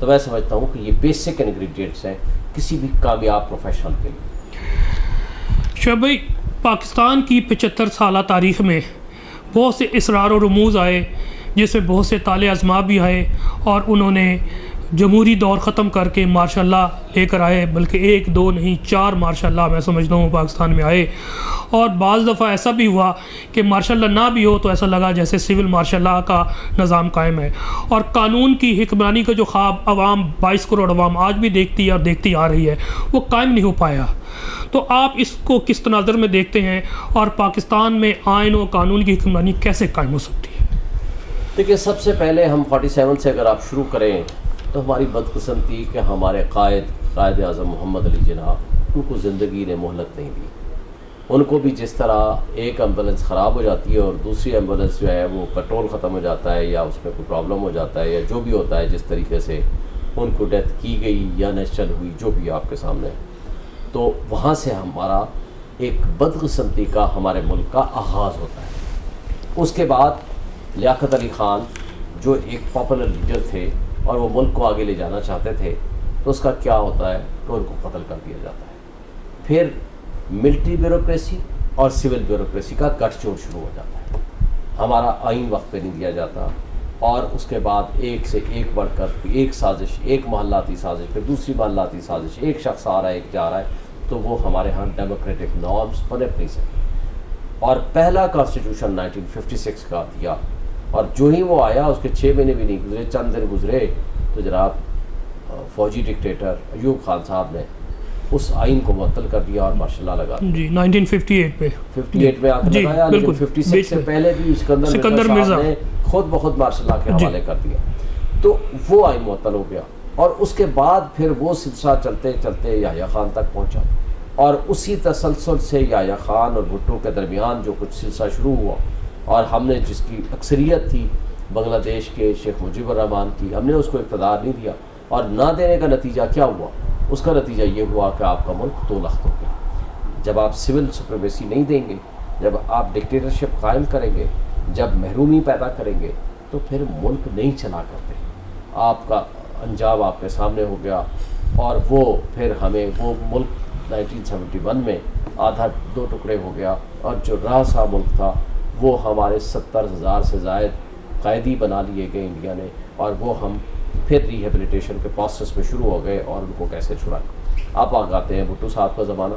تو میں سمجھتا ہوں کہ یہ بیسک انگریڈینٹس ہیں کسی بھی کامیاب پروفیشنل کے لیے۔ شعیب بھائی، پاکستان کی 75 سالہ تاریخ میں بہت سے اسرار و رموز آئے، جس میں بہت سے طالع ازما بھی آئے، اور انہوں نے جمہوری دور ختم کر کے مارشاء اللہ لے کر آئے، بلکہ 1 2 نہیں 4 مارشاء اللہ میں سمجھتا ہوں پاکستان میں آئے۔ اور بعض دفعہ ایسا بھی ہوا کہ مارشاء اللہ نہ بھی ہو تو ایسا لگا جیسے سول مارشاء اللہ کا نظام قائم ہے، اور قانون کی حکمرانی کا جو خواب عوام 22 کروڑ عوام آج بھی دیکھتی ہے اور دیکھتی آ رہی ہے، وہ قائم نہیں ہو پایا۔ تو آپ اس کو کس تناظر میں دیکھتے ہیں، اور پاکستان میں آئین و قانون کی حکمرانی کیسے قائم ہو سکتی ہے؟ دیکھیے، سب سے پہلے ہم 47 سے اگر آپ شروع کریں تو ہماری بدقسمتی کہ ہمارے قائد اعظم محمد علی جناح، ان کو زندگی نے مہلت نہیں دی۔ ان کو بھی جس طرح ایک ایمبولینس خراب ہو جاتی ہے اور دوسری ایمبولینس جو ہے وہ پیٹرول ختم ہو جاتا ہے یا اس میں کوئی پرابلم ہو جاتا ہے یا جو بھی ہوتا ہے، جس طریقے سے ان کو ڈیتھ کی گئی یا نیچرل ہوئی، جو بھی آپ کے سامنے ہے، تو وہاں سے ہمارا ایک بدقسمتی کا ہمارے ملک کا آغاز ہوتا ہے۔ اس کے بعد لیاقت علی خان جو ایک پاپولر لیڈر تھے اور وہ ملک کو آگے لے جانا چاہتے تھے، تو اس کا کیا ہوتا ہے کہ ان کو قتل کر دیا جاتا ہے۔ پھر ملٹری بیوروکریسی اور سول بیوروکریسی کا گٹھ جوڑ شروع ہو جاتا ہے۔ ہمارا آئین وقت پہ نہیں دیا جاتا، اور اس کے بعد ایک سے ایک بڑھ کر ایک سازش، ایک محلاتی سازش، پھر دوسری محلاتی سازش، ایک شخص آ رہا ہے، ایک جا رہا ہے، تو وہ ہمارے ہاں ڈیموکریٹک نارمز پنپ نہیں سکتے۔ اور پہلا کانسٹیٹیوشن 1956 کا دیا، اور جو ہی وہ آیا اس کے 6 مہینے بھی نہیں گزرے، چند دن گزرے تو جناب فوجی ڈکٹیٹر ایوب خان صاحب نے اس آئین کو معطل کر دیا اور ماشاء اللہ لگا جی 1958 پہ 58 میں آ کے لگایا، لیکن 56 سے پہلے بھی سکندر مرزا نے خود بخود مارشاء اللہ کے حوالے کر دیا، تو وہ آئین معطل ہو گیا۔ اور اس کے بعد پھر وہ سلسلہ چلتے چلتے یحییٰ خان تک پہنچا، اور اسی تسلسل سے یحییٰ خان اور بھٹو کے درمیان جو کچھ سلسلہ شروع ہوا، اور ہم نے جس کی اکثریت تھی بنگلہ دیش کے شیخ مجیب الرحمان کی، ہم نے اس کو اقتدار نہیں دیا، اور نہ دینے کا نتیجہ کیا ہوا؟ اس کا نتیجہ یہ ہوا کہ آپ کا ملک 2 لخت ہو گیا۔ جب آپ سول سپریمیسی نہیں دیں گے، جب آپ ڈکٹیٹرشپ قائم کریں گے، جب محرومی پیدا کریں گے، تو پھر ملک نہیں چلا کرتے۔ آپ کا انجام آپ کے سامنے ہو گیا، اور وہ پھر ہمیں وہ ملک 1971 میں آدھا 2 ٹکڑے ہو گیا، اور جو رہا ملک تھا وہ ہمارے 70,000 سے زائد قیدی بنا لیے گئے انڈیا نے، اور وہ ہم پھر ریہیبلیٹیشن کے پروسیس میں شروع ہو گئے، اور ان کو کیسے چھڑائیں۔ آپ آگاتے ہیں بھٹو صاحب کا زمانہ،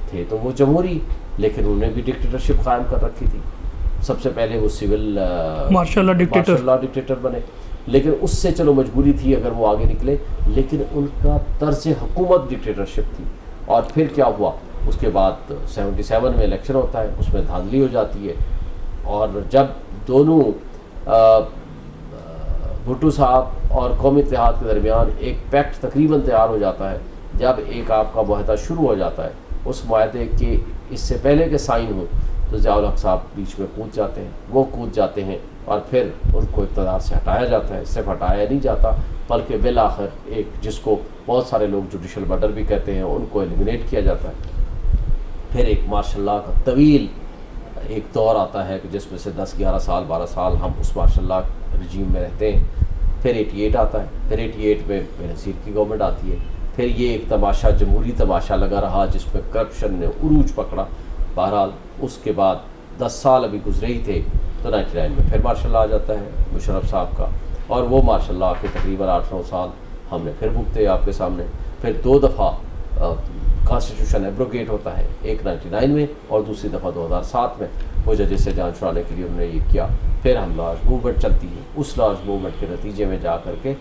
تھے تو وہ جمہوری، لیکن انہوں نے بھی ڈکٹیٹرشپ قائم کر رکھی تھی۔ سب سے پہلے وہ سول مارشاء اللہ ڈکٹیٹر بنے، لیکن اس سے چلو مجبوری تھی اگر وہ آگے نکلے، لیکن ان کا طرز حکومت ڈکٹیٹرشپ تھی۔ اور پھر کیا ہوا؟ اس کے بعد 77 میں الیکشن ہوتا ہے، اس میں دھاندلی ہو جاتی ہے، اور جب دونوں بھٹو صاحب اور قومی اتحاد کے درمیان ایک پیکٹ تقریباً تیار ہو جاتا ہے، جب ایک آپ کا معاہدہ شروع ہو جاتا ہے، اس معاہدے کے اس سے پہلے کہ سائن ہو تو ضیاء الحق صاحب بیچ میں کود جاتے ہیں، وہ کود جاتے ہیں، اور پھر ان کو اقتدار سے ہٹایا جاتا ہے۔ صرف ہٹایا نہیں جاتا، بلکہ بالآخر ایک جس کو بہت سارے لوگ جوڈیشل مرڈر بھی کہتے ہیں، ان کو ایلیمنیٹ کیا جاتا ہے۔ پھر ایک مارشاء اللہ کا طویل ایک دور آتا ہے کہ جس میں سے 10 11 سال 12 سال ہم اس مارشاء اللہ رجیم میں رہتے ہیں۔ پھر 88 آتا ہے، پھر 88 میں بے نظیر کی گورنمنٹ آتی ہے۔ پھر یہ ایک تماشا، جمہوری تماشا لگا رہا جس میں کرپشن نے عروج پکڑا۔ بہرحال اس کے بعد 10 سال ابھی گزرے ہی تھے تو 99 میں پھر مارشاء اللہ آ جاتا ہے مشرف صاحب کا، اور وہ مارشاء اللہ کے تقریباً 8-9 سال ہم نے پھر بھگتے آپ کے سامنے۔ پھر 2 دفعہ کانسٹیٹیوشن ایبروگیٹ ہوتا ہے، ایک 99 میں اور دوسری دفعہ 2007 میں، وہ ججز سے جان چھڑانے کے لیے انہوں نے یہ کیا۔ پھر ہم لارج موومنٹ چلتی ہے، اس لارج موومنٹ کے نتیجے میں جا کر کے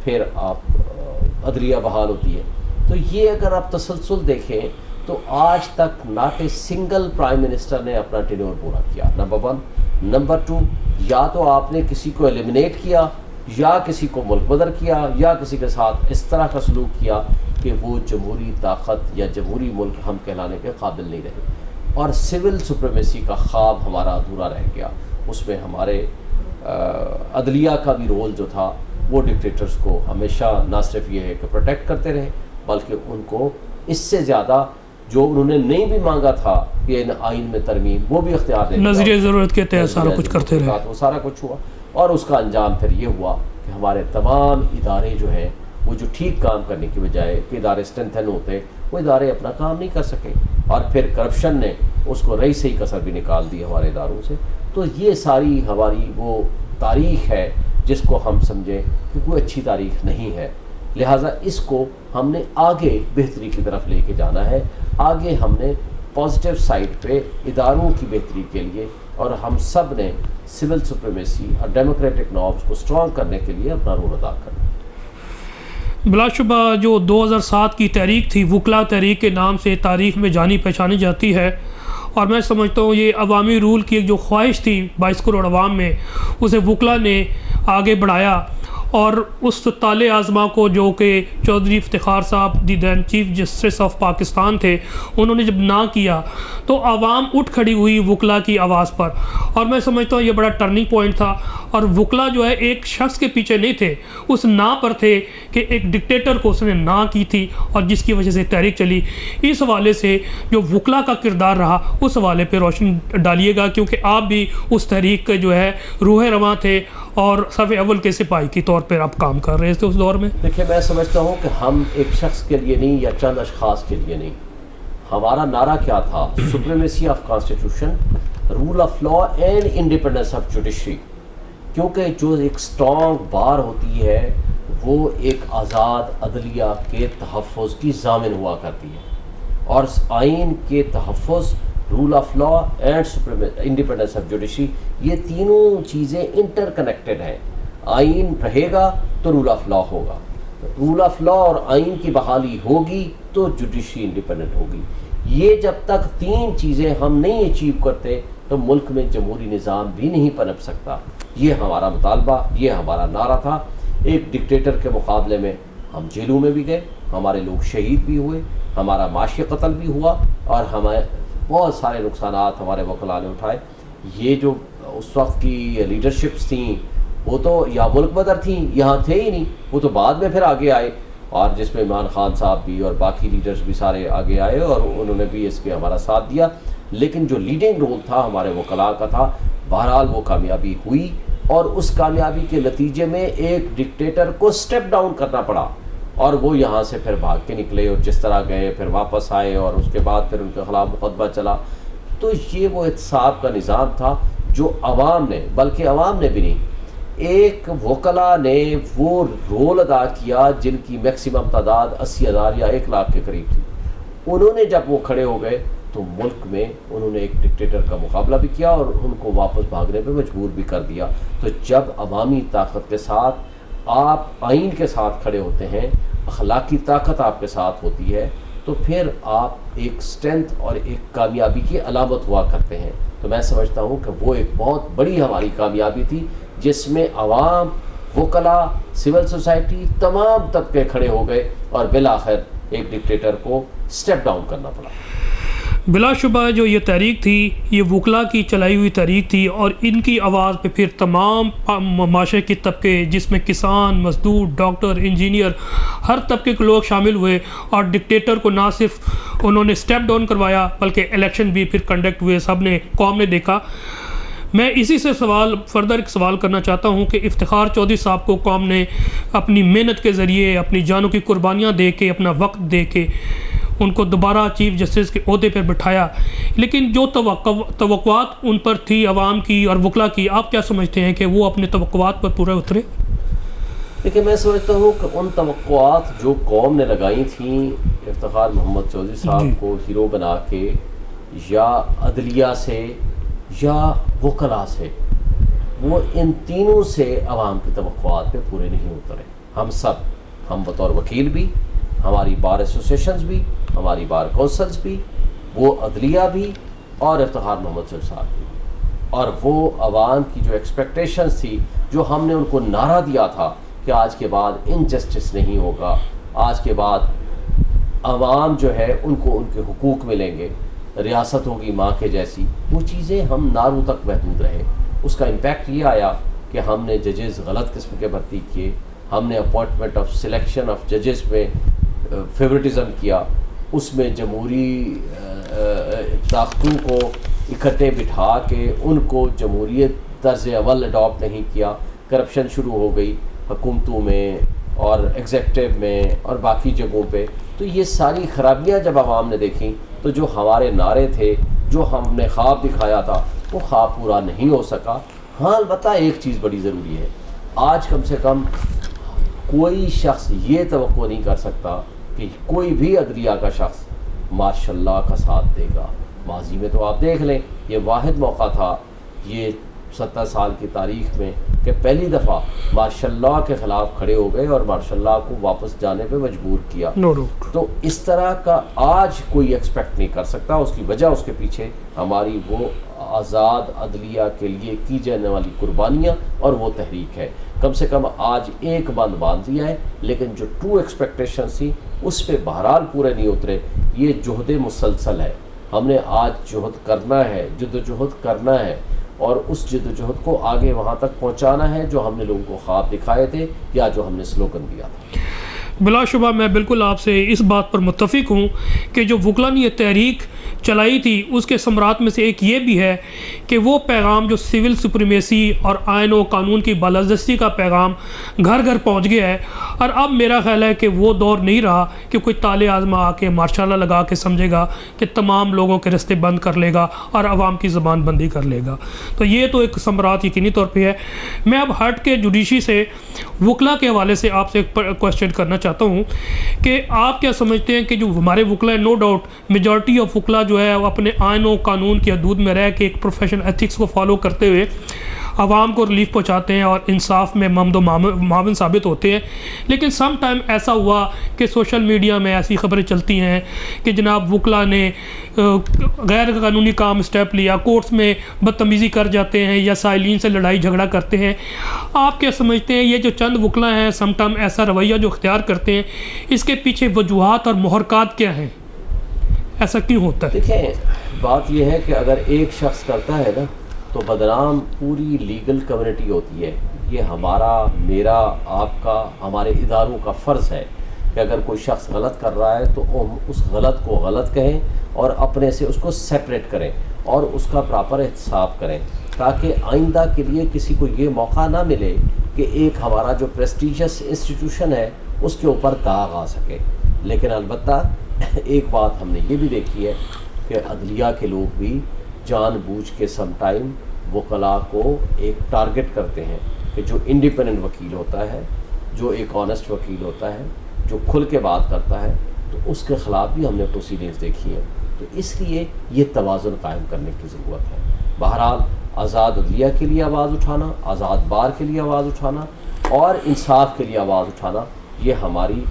پھر آپ عدلیہ بحال ہوتی ہے۔ تو یہ اگر آپ تسلسل دیکھیں تو آج تک not a single prime minister نے اپنا ٹینور پورا کیا، نمبر 1۔ نمبر 2، یا تو آپ نے کسی کو ایلیمنیٹ کیا، یا کسی کو ملک بدر کیا، یا کسی کے ساتھ اس طرح کا سلوک کیا کہ وہ جمہوری طاقت یا جمہوری ملک ہم کہلانے کے قابل نہیں رہے۔ اور سول سپریمیسی کا خواب ہمارا ادھورا رہ گیا۔ اس میں ہمارے عدلیہ کا بھی رول جو تھا وہ ڈکٹیٹرز کو ہمیشہ نہ صرف یہ ہے کہ پروٹیکٹ کرتے رہے، بلکہ ان کو اس سے زیادہ جو انہوں نے نہیں بھی مانگا تھا کہ آئین میں ترمیم، وہ بھی اختیار دے، نظریہ ضرورت کے تحت سارا کچھ کرتے رہے، وہ سارا کچھ ہوا۔ اور اس کا انجام پھر یہ ہوا کہ ہمارے تمام ادارے جو ہیں وہ جو ٹھیک کام کرنے کی بجائے کہ ادارے اسٹرینتھن ہوتے وہ ادارے اپنا کام نہیں کر سکے، اور پھر کرپشن نے اس کو رئی سے ہی کسر بھی نکال دی ہمارے اداروں سے. تو یہ ساری ہماری وہ تاریخ ہے جس کو ہم سمجھیں کہ کوئی اچھی تاریخ نہیں ہے. لہٰذا اس کو ہم نے آگے بہتری کی طرف لے کے جانا ہے. آگے ہم نے پازیٹیو سائڈ پہ اداروں کی بہتری کے لیے، اور ہم سب نے سول سپریمیسی اور ڈیموکریٹک نارمز کو اسٹرانگ کرنے کے لیے اپنا رول ادا کرنا. بلا شبہ جو 2007 کی تحریک تھی، وکلا تحریک کے نام سے تاریخ میں جانی پہچانی جاتی ہے، اور میں سمجھتا ہوں یہ عوامی رول کی ایک جو خواہش تھی 22 کروڑ عوام میں، اسے وکلا نے آگے بڑھایا. اور اس طالع آزما کو جو کہ چودھری افتخار صاحب دی دین چیف جسٹس آف پاکستان تھے، انہوں نے جب نہ کیا تو عوام اٹھ کھڑی ہوئی وکلا کی آواز پر، اور میں سمجھتا ہوں یہ بڑا ٹرننگ پوائنٹ تھا. اور وکلا جو ہے ایک شخص کے پیچھے نہیں تھے، اس نہ پر تھے کہ ایک ڈکٹیٹر کو اس نے نہ کی تھی اور جس کی وجہ سے تحریک چلی. اس حوالے سے جو وکلا کا کردار رہا اس حوالے پہ روشنی ڈالیے گا، کیونکہ آپ بھی اس تحریک کے جو ہے روح رواں تھے اور صف اول کے سپاہی کی طور پر آپ کام کر رہے تھے اس دور میں. دیکھیں، میں سمجھتا ہوں کہ ہم ایک شخص کے لیے نہیں یا چند اشخاص کے لیے نہیں، ہمارا نعرہ کیا تھا؟ Supremacy of constitution, rule of law and independence of judiciary. کیونکہ جو ایک اسٹرانگ بار ہوتی ہے وہ ایک آزاد عدلیہ کے تحفظ کی ضامن ہوا کرتی ہے، اور آئین کے تحفظ، rule of law and independence of judiciary, یہ تینوں چیزیں انٹر کنیکٹڈ ہیں. آئین رہے گا تو رول آف لا ہوگا، رول آف لا اور آئین کی بحالی ہوگی تو جوڈیشری انڈیپینڈنٹ ہوگی. یہ جب تک تین چیزیں ہم نہیں اچیو کرتے تو ملک میں جمہوری نظام بھی نہیں پنپ سکتا. یہ ہمارا مطالبہ، یہ ہمارا نعرہ تھا. ایک ڈکٹیٹر کے مقابلے میں ہم جیلوں میں بھی گئے، ہمارے لوگ شہید بھی ہوئے، ہمارا معاشی قتل بھی ہوا، اور ہمیں بہت سارے نقصانات ہمارے وکلاء نے اٹھائے. یہ جو اس وقت کی لیڈرشپس تھیں وہ تو یا ملک بدر تھیں، یہاں تھے ہی نہیں، وہ تو بعد میں پھر آگے آئے، اور جس میں عمران خان صاحب بھی اور باقی لیڈرز بھی سارے آگے آئے اور انہوں نے بھی اس کے ہمارا ساتھ دیا. لیکن جو لیڈنگ رول تھا ہمارے وکلاء کا تھا. بہرحال وہ کامیابی ہوئی، اور اس کامیابی کے نتیجے میں ایک ڈکٹیٹر کو سٹیپ ڈاؤن کرنا پڑا، اور وہ یہاں سے پھر بھاگ کے نکلے اور جس طرح گئے پھر واپس آئے، اور اس کے بعد پھر ان کے خلاف مقدمہ چلا. تو یہ وہ احتساب کا نظام تھا جو عوام نے، بلکہ عوام نے بھی نہیں، ایک وکلاء نے وہ رول ادا کیا جن کی میکسیمم تعداد 80,000 یا 1 لاکھ کے قریب تھی. انہوں نے جب وہ کھڑے ہو گئے تو ملک میں انہوں نے ایک ڈکٹیٹر کا مقابلہ بھی کیا اور ان کو واپس بھاگنے پہ مجبور بھی کر دیا. تو جب عوامی طاقت کے ساتھ آپ آئین کے ساتھ کھڑے ہوتے ہیں، اخلاقی طاقت آپ کے ساتھ ہوتی ہے، تو پھر آپ ایک اسٹرینتھ اور ایک کامیابی کی علامت ہوا کرتے ہیں. تو میں سمجھتا ہوں کہ وہ ایک بہت بڑی ہماری کامیابی تھی جس میں عوام، وکلاء، سول سوسائٹی، تمام طبقے کھڑے ہو گئے اور بالآخر ایک ڈکٹیٹر کو سٹیپ ڈاؤن کرنا پڑا. بلا شبہ جو یہ تحریک تھی یہ وکلاء کی چلائی ہوئی تحریک تھی، اور ان کی آواز پہ پھر تمام معاشرے کے طبقے جس میں کسان، مزدور، ڈاکٹر، انجینئر، ہر طبقے کے لوگ شامل ہوئے، اور ڈکٹیٹر کو نہ صرف انہوں نے سٹیپ ڈاؤن کروایا بلکہ الیکشن بھی پھر کنڈکٹ ہوئے، سب نے، قوم نے دیکھا. میں اسی سے فردر ایک سوال کرنا چاہتا ہوں کہ افتخار چودھری صاحب کو قوم نے اپنی محنت کے ذریعے، اپنی جانوں کی قربانیاں دے کے، اپنا وقت دے کے ان کو دوبارہ چیف جسٹس کے عہدے پر بٹھایا، لیکن جو توقعات ان پر تھی عوام کی اور وکلاء کی، آپ کیا سمجھتے ہیں کہ وہ اپنے توقعات پر پورے اترے؟ دیکھیں، میں سمجھتا ہوں کہ ان توقعات جو قوم نے لگائی تھیں افتخار محمد چودھری صاحب کو ہیرو بنا کے، یا عدلیہ سے یا وکلاء سے، وہ ان تینوں سے عوام کی توقعات پہ پورے نہیں اترے. ہم بطور وکیل بھی، ہماری بار ایسوسیشنز بھی، ہماری بار کونسلز بھی، وہ عدلیہ بھی، اور افتخار محمد چودھری صاحب بھی. اور وہ عوام کی جو ایکسپیکٹیشنز تھی، جو ہم نے ان کو نعرہ دیا تھا کہ آج کے بعد انجسٹس نہیں ہوگا، آج کے بعد عوام جو ہے ان کو ان کے حقوق ملیں گے، ریاست ہوگی ماں کے جیسی، وہ چیزیں ہم نعروں تک محدود رہے. اس کا امپیکٹ یہ آیا کہ ہم نے ججز غلط قسم کے بھرتی کیے، ہم نے اپوائنٹمنٹ آف سلیکشن آف ججز میں فیورٹزم کیا، اس میں جمہوری طاقتوں کو اکٹھے بٹھا کے ان کو جمہوریت طرز اول اڈاپٹ نہیں کیا. کرپشن شروع ہو گئی حکومتوں میں اور ایگزیکٹو میں اور باقی جگہوں پہ. تو یہ ساری خرابیاں جب عوام نے دیکھیں تو جو ہمارے نعرے تھے, جو ہم نے خواب دکھایا تھا, وہ خواب پورا نہیں ہو سکا. ہاں البتہ ایک چیز بڑی ضروری ہے, آج کم سے کم کوئی شخص یہ توقع نہیں کر سکتا کہ کوئی بھی عدلیہ کا شخص ماشاء اللہ کا ساتھ دے گا. ماضی میں تو آپ دیکھ لیں, یہ واحد موقع تھا یہ 70 سال کی تاریخ میں کہ پہلی دفعہ ماشاء اللہ کے خلاف کھڑے ہو گئے اور ماشاء اللہ کو واپس جانے پہ مجبور کیا. تو اس طرح کا آج کوئی ایکسپیکٹ نہیں کر سکتا. اس کی وجہ اس کے پیچھے ہماری وہ آزاد عدلیہ کے لیے کی جانے والی قربانیاں اور وہ تحریک ہے. کم سے کم آج ایک بند باندھ دیا ہے, لیکن جو ٹرو ایکسپیکٹیشن تھی اس پہ بہرحال پورے نہیں اترے. یہ جہد مسلسل ہے, ہم نے آج جہد کرنا ہے, جدوجہد کرنا ہے, اور اس جدوجہد کو آگے وہاں تک پہنچانا ہے جو ہم نے لوگوں کو خواب دکھائے تھے یا جو ہم نے سلوگن دیا تھا. بلا شبہ میں بالکل آپ سے اس بات پر متفق ہوں کہ جو وکلا نے یہ تحریک چلائی تھی اس کے ثمرات میں سے ایک یہ بھی ہے کہ وہ پیغام جو سول سپریمیسی اور آئین و قانون کی بالادستی کا پیغام گھر گھر پہنچ گیا ہے. اور اب میرا خیال ہے کہ وہ دور نہیں رہا کہ کوئی تالے آزما آ کے ماشاء اللہ لگا کے سمجھے گا کہ تمام لوگوں کے رستے بند کر لے گا اور عوام کی زبان بندی کر لے گا. تو یہ تو ایک ثمرات یقینی طور پہ ہے. میں اب ہٹ کے جوڈیشی سے وکلا کے حوالے سے آپ سے ایک کویسچن کرنا چاہتا ہوں کہ آپ کیا سمجھتے ہیں کہ جو ہمارے وکلا ہے, نو ڈاؤٹ میجورٹی آف وکلا جو ہے وہ اپنے آئین و قانون کی حدود میں رہ کے ایک پروفیشنل ایتھکس کو فالو کرتے ہوئے عوام کو ریلیف پہنچاتے ہیں اور انصاف میں ممد و معاون ثابت ہوتے ہیں. لیکن سم ٹائم ایسا ہوا کہ سوشل میڈیا میں ایسی خبریں چلتی ہیں کہ جناب وکلا نے غیر قانونی کام اسٹیپ لیا, کورٹس میں بدتمیزی کر جاتے ہیں یا سائلین سے لڑائی جھگڑا کرتے ہیں. آپ کیا سمجھتے ہیں یہ جو چند وکلا ہیں سم ٹائم ایسا رویہ جو اختیار کرتے ہیں, اس کے پیچھے وجوہات اور محرکات کیا ہیں, ایسا کیوں ہوتا ہے؟ دیکھیں بات یہ ہے کہ اگر ایک شخص کرتا ہے نا تو بدنام پوری لیگل کمیونٹی ہوتی ہے. یہ ہمارا, میرا, آپ کا, ہمارے اداروں کا فرض ہے کہ اگر کوئی شخص غلط کر رہا ہے تو ہم اس غلط کو غلط کہیں اور اپنے سے اس کو سیپریٹ کریں اور اس کا پراپر احتساب کریں, تاکہ آئندہ کے لیے کسی کو یہ موقع نہ ملے کہ ایک ہمارا جو پریسٹیجس انسٹیٹیوشن ہے اس کے اوپر داغ آ سکے. لیکن البتہ ایک بات ہم نے یہ بھی دیکھی ہے کہ عدلیہ کے لوگ بھی جان بوجھ کے سم ٹائم وکلاء کو ایک ٹارگٹ کرتے ہیں کہ جو انڈیپینڈنٹ وکیل ہوتا ہے, جو ایک آنیسٹ وکیل ہوتا ہے, جو کھل کے بات کرتا ہے, تو اس کے خلاف بھی ہم نے پروسیڈنگز دیکھی ہیں. تو اس لیے یہ توازن قائم کرنے کی ضرورت ہے. بہرحال آزاد عدلیہ کے لیے آواز اٹھانا, آزاد بار کے لیے آواز اٹھانا اور انصاف کے لیے آواز اٹھانا, یہ ہماری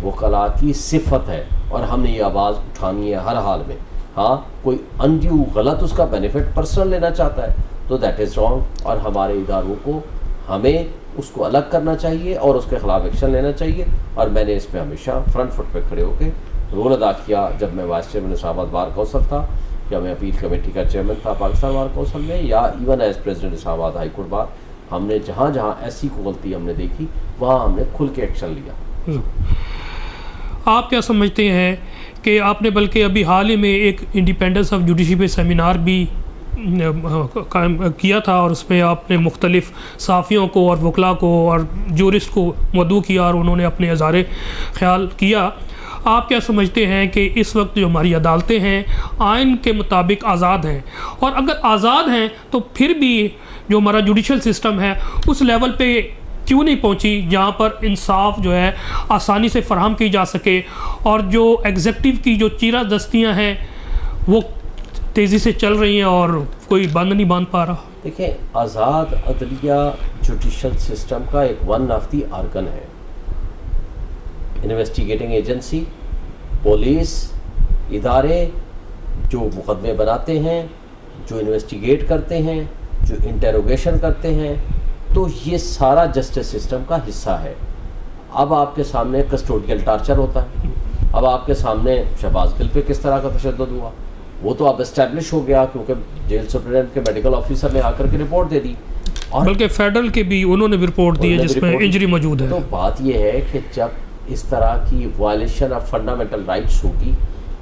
وکلاء کی صفت ہے اور ہم نے یہ آواز اٹھانی ہے ہر حال میں. ہاں کوئی انڈیو غلط اس کا بینیفٹ پرسنل لینا چاہتا ہے تو دیٹ از رانگ, اور ہمارے اداروں کو ہمیں اس کو الگ کرنا چاہیے اور اس کے خلاف ایکشن لینا چاہیے. اور میں نے اس میں ہمیشہ فرنٹ فٹ پہ کھڑے ہو کے رول ادا کیا. جب میں وائس چیئرمین اسلام آباد بار کونسل تھا, یا میں اپیل کمیٹی کا چیئرمین تھا پاکستان بار کونسل میں, یا ایون ایز پریزیڈنٹ اسلام آباد ہائی کورٹ بار, ہم نے جہاں جہاں ایسی کو غلطی ہم نے دیکھی وہاں ہم نے کھل کے ایکشن لیا. آپ کیا سمجھتے ہیں کہ آپ نے بلکہ ابھی حال ہی میں ایک انڈیپینڈنس آف جوڈیشری پہ سیمینار بھی قائم کیا تھا اور اس میں آپ نے مختلف صحافیوں کو اور وکلاء کو اور جورسٹ کو مدعو کیا اور انہوں نے اپنے اظہار خیال کیا. آپ کیا سمجھتے ہیں کہ اس وقت جو ہماری عدالتیں ہیں آئین کے مطابق آزاد ہیں, اور اگر آزاد ہیں تو پھر بھی جو ہمارا جوڈیشل سسٹم ہے اس لیول پہ کیوں نہیں پہنچی جہاں پر انصاف جو ہے آسانی سے فراہم کی جا سکے, اور جو ایگزیکٹو کی جو چیرہ دستیاں ہیں وہ تیزی سے چل رہی ہیں اور کوئی بند نہیں باندھ پا رہا؟ دیکھیں آزاد عدلیہ جوڈیشل سسٹم کا ایک ون آف دی آرگن ہے. انویسٹیگیٹنگ ایجنسی, پولیس ادارے جو مقدمے بناتے ہیں, جو انویسٹیگیٹ کرتے ہیں, جو انٹیروگیشن کرتے ہیں, تو یہ سارا جسٹس سسٹم کا حصہ ہے. اب آپ کے سامنے کسٹوڈیل ٹارچر ہوتا ہے, اب آپ کے سامنے شہباز گل پہ کس طرح کا تشدد ہوا, وہ تو اب اسٹیبلش ہو گیا کیونکہ جیل سپرنٹینڈنٹ کے میڈیکل آفیسر نے آ کر کے رپورٹ دے دی, اور بلکہ فیڈرل کے بھی انہوں نے رپورٹ دی ہے جس میں انجری موجود ہے. تو بات یہ ہے کہ جب اس طرح کی وائلیشن آف فنڈامنٹل رائٹس ہوگی,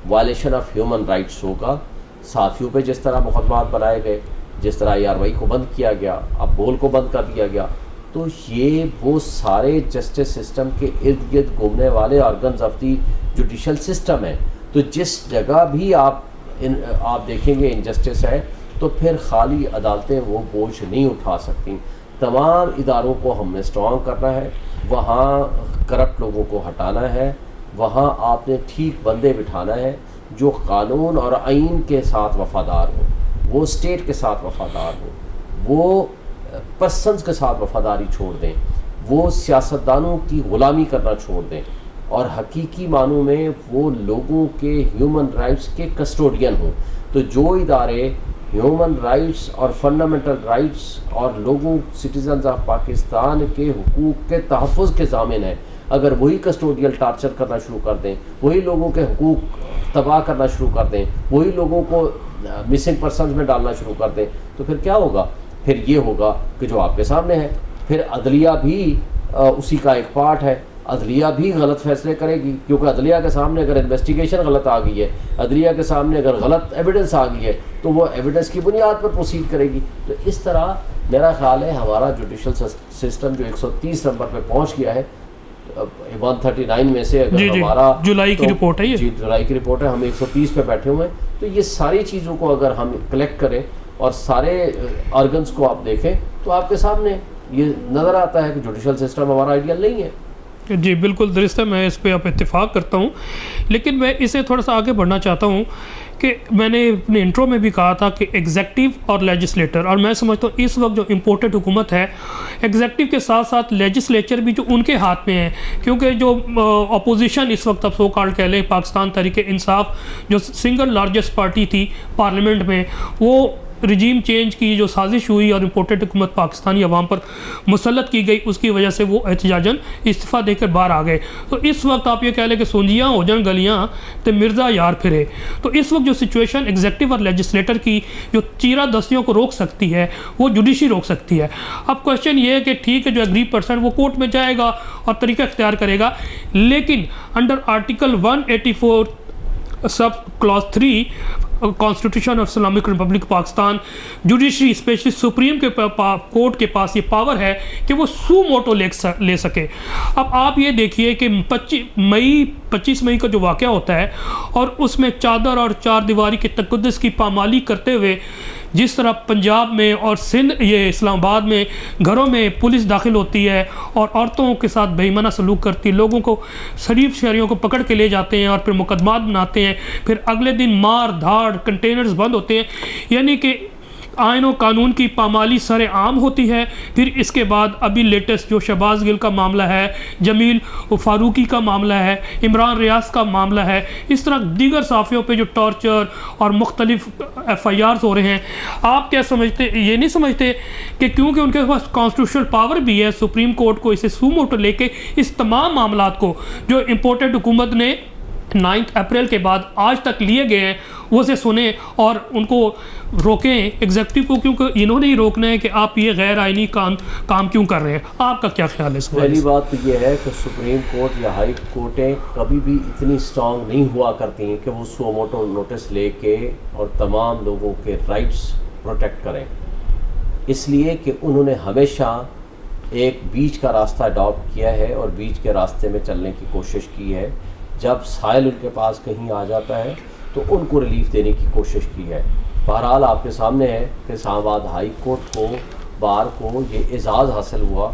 وائلیشن آف ہیومن رائٹس ہوگا, صحافیوں پہ جس طرح مقدمات بنائے گئے, جس طرح ARY کو بند کیا گیا, اب بول کو بند کر دیا گیا, تو یہ وہ سارے جسٹس سسٹم کے ارد گرد گھومنے والے organs of the judicial system ہیں. تو جس جگہ بھی آپ دیکھیں گے انجسٹس ہے تو پھر خالی عدالتیں وہ بوجھ نہیں اٹھا سکتی. تمام اداروں کو ہم نے اسٹرانگ کرنا ہے, وہاں کرپٹ لوگوں کو ہٹانا ہے, وہاں آپ نے ٹھیک بندے بٹھانا ہے جو قانون اور آئین کے ساتھ وفادار ہوں, وہ اسٹیٹ کے ساتھ وفادار ہوں, وہ پرسنز کے ساتھ وفاداری چھوڑ دیں, وہ سیاستدانوں کی غلامی کرنا چھوڑ دیں, اور حقیقی معنوں میں وہ لوگوں کے ہیومن رائٹس کے کسٹوڈین ہوں. تو جو ادارے ہیومن رائٹس اور فنڈامنٹل رائٹس اور لوگوں سٹیزنز آف پاکستان کے حقوق کے تحفظ کے ضامن ہیں, اگر وہی کسٹوڈیل ٹارچر کرنا شروع کر دیں, وہی لوگوں کے حقوق تباہ کرنا شروع کر دیں, وہی لوگوں کو مسنگ پرسنز میں ڈالنا شروع کر دیں, تو پھر کیا ہوگا؟ پھر یہ ہوگا کہ جو آپ کے سامنے ہے, پھر عدلیہ بھی اسی کا ایک پارٹ ہے. عدلیہ بھی غلط فیصلے کرے گی, کیونکہ عدلیہ کے سامنے اگر انویسٹیگیشن غلط آ گئی ہے, عدلیہ کے سامنے اگر غلط ایویڈنس آ گئی ہے, تو وہ ایویڈنس کی بنیاد پر پروسیڈ کرے گی. تو اس طرح میرا خیال ہے ہمارا جوڈیشل سسٹم جو 130 نمبر پہ پہنچ گیا ہے 139 میں سے, اگر ہمارا جولائی کی رپورٹ ہے, جی جولائی کی رپورٹ ہے, ہم 130 پہ بیٹھے ہوئے ہیں. تو یہ ساری چیزوں کو اگر ہم کلیکٹ کریں اور سارے آرگنس کو آپ دیکھیں تو آپ کے سامنے یہ نظر آتا ہے کہ جوڈیشل سسٹم ہمارا آئیڈیل نہیں ہے. جی بالکل درست ہے, میں اس پہ آپ اتفاق کرتا ہوں, لیکن میں اسے تھوڑا سا آگے بڑھنا چاہتا ہوں کہ میں نے اپنے انٹرو میں بھی کہا تھا کہ ایگزیکٹو اور لیجسلیٹر, اور میں سمجھتا ہوں اس وقت جو امپورٹڈ حکومت ہے ایگزیکٹو کے ساتھ ساتھ لیجسلیچر بھی جو ان کے ہاتھ میں ہے, کیونکہ جو اپوزیشن اس وقت اب سو کالڈ کہہ لیں پاکستان تحریک انصاف جو سنگل لارجسٹ پارٹی تھی پارلیمنٹ میں, وہ رجیم چینج کی جو سازش ہوئی اور امپورٹڈ حکومت پاکستانی عوام پر مسلط کی گئی, اس کی وجہ سے وہ احتجاجاً استعفیٰ دے کر باہر آ گئے. تو اس وقت آپ یہ کہہ لیں کہ سونجیاں ہو جان گلیاں تے مرزا یار پھرے. تو اس وقت جو سچویشن ایگزیکٹو اور لیجسلیٹر کی جو چیرہ دستیوں کو روک سکتی ہے وہ جوڈیشی روک سکتی ہے. اب کوشچن یہ ہے کہ ٹھیک ہے جو ایگری پرسن وہ کورٹ میں جائے گا اور طریقہ اختیار کرے گا, لیکن under article 184 sub class 3 constitution of Islamic Republic Pakistan judiciary especially supreme کے کورٹ کے پاس یہ پاور ہے کہ وہ سو موٹو لے سکے. اب آپ یہ دیکھیے کہ 25 مئی کا جو واقعہ ہوتا ہے اور اس میں چادر اور چار دیواری کے تقدس کی پامالی کرتے ہوئے جس طرح پنجاب میں اور سندھ یہ اسلام آباد میں گھروں میں پولیس داخل ہوتی ہے اور عورتوں کے ساتھ بے ایمانہ سلوک کرتی ہے, لوگوں کو شریف شہریوں کو پکڑ کے لے جاتے ہیں اور پھر مقدمات بناتے ہیں, پھر اگلے دن مار دھاڑ کنٹینرز بند ہوتے ہیں, یعنی کہ آئین و قانون کی پامالی سر عام ہوتی ہے. پھر اس کے بعد ابھی لیٹسٹ جو شہباز گل کا معاملہ ہے, جمیل فاروقی کا معاملہ ہے, عمران ریاض کا معاملہ ہے, اس طرح دیگر صحافیوں پہ جو ٹارچر اور مختلف FIRs ہو رہے ہیں. آپ کیا سمجھتے, یہ نہیں سمجھتے کہ کیونکہ ان کے پاس کانسٹیٹیوشنل پاور بھی ہے سپریم کورٹ کو اسے سو موٹو لے کے اس تمام معاملات کو جو امپورٹڈ حکومت نے 9 اپریل کے بعد آج تک لیے گئے ہیں وہ سے سنیں اور ان کو روکیں ایگزیکٹو کو, کیونکہ انہوں نے ہی روکنا ہے کہ آپ یہ غیر آئینی کام کیوں کر رہے ہیں. آپ کا کیا خیال ہے اس بارے میں؟ پہلی بات تو یہ ہے کہ سپریم کورٹ یا ہائی کورٹیں کبھی بھی اتنی اسٹرانگ نہیں ہوا کرتی ہیں کہ وہ سو موٹو نوٹس لے کے اور تمام لوگوں کے رائٹس پروٹیکٹ کریں, اس لیے کہ انہوں نے ہمیشہ ایک بیچ کا راستہ اڈاپٹ کیا ہے اور بیچ کے راستے میں چلنے کی کوشش کی ہے. جب سائل ان کے پاس کہیں آ جاتا ہے تو ان کو ریلیف دینے کی کوشش کی ہے. بہرحال آپ کے سامنے ہے کہ اسلام آباد ہائی کورٹ کو بار کو یہ اعزاز حاصل ہوا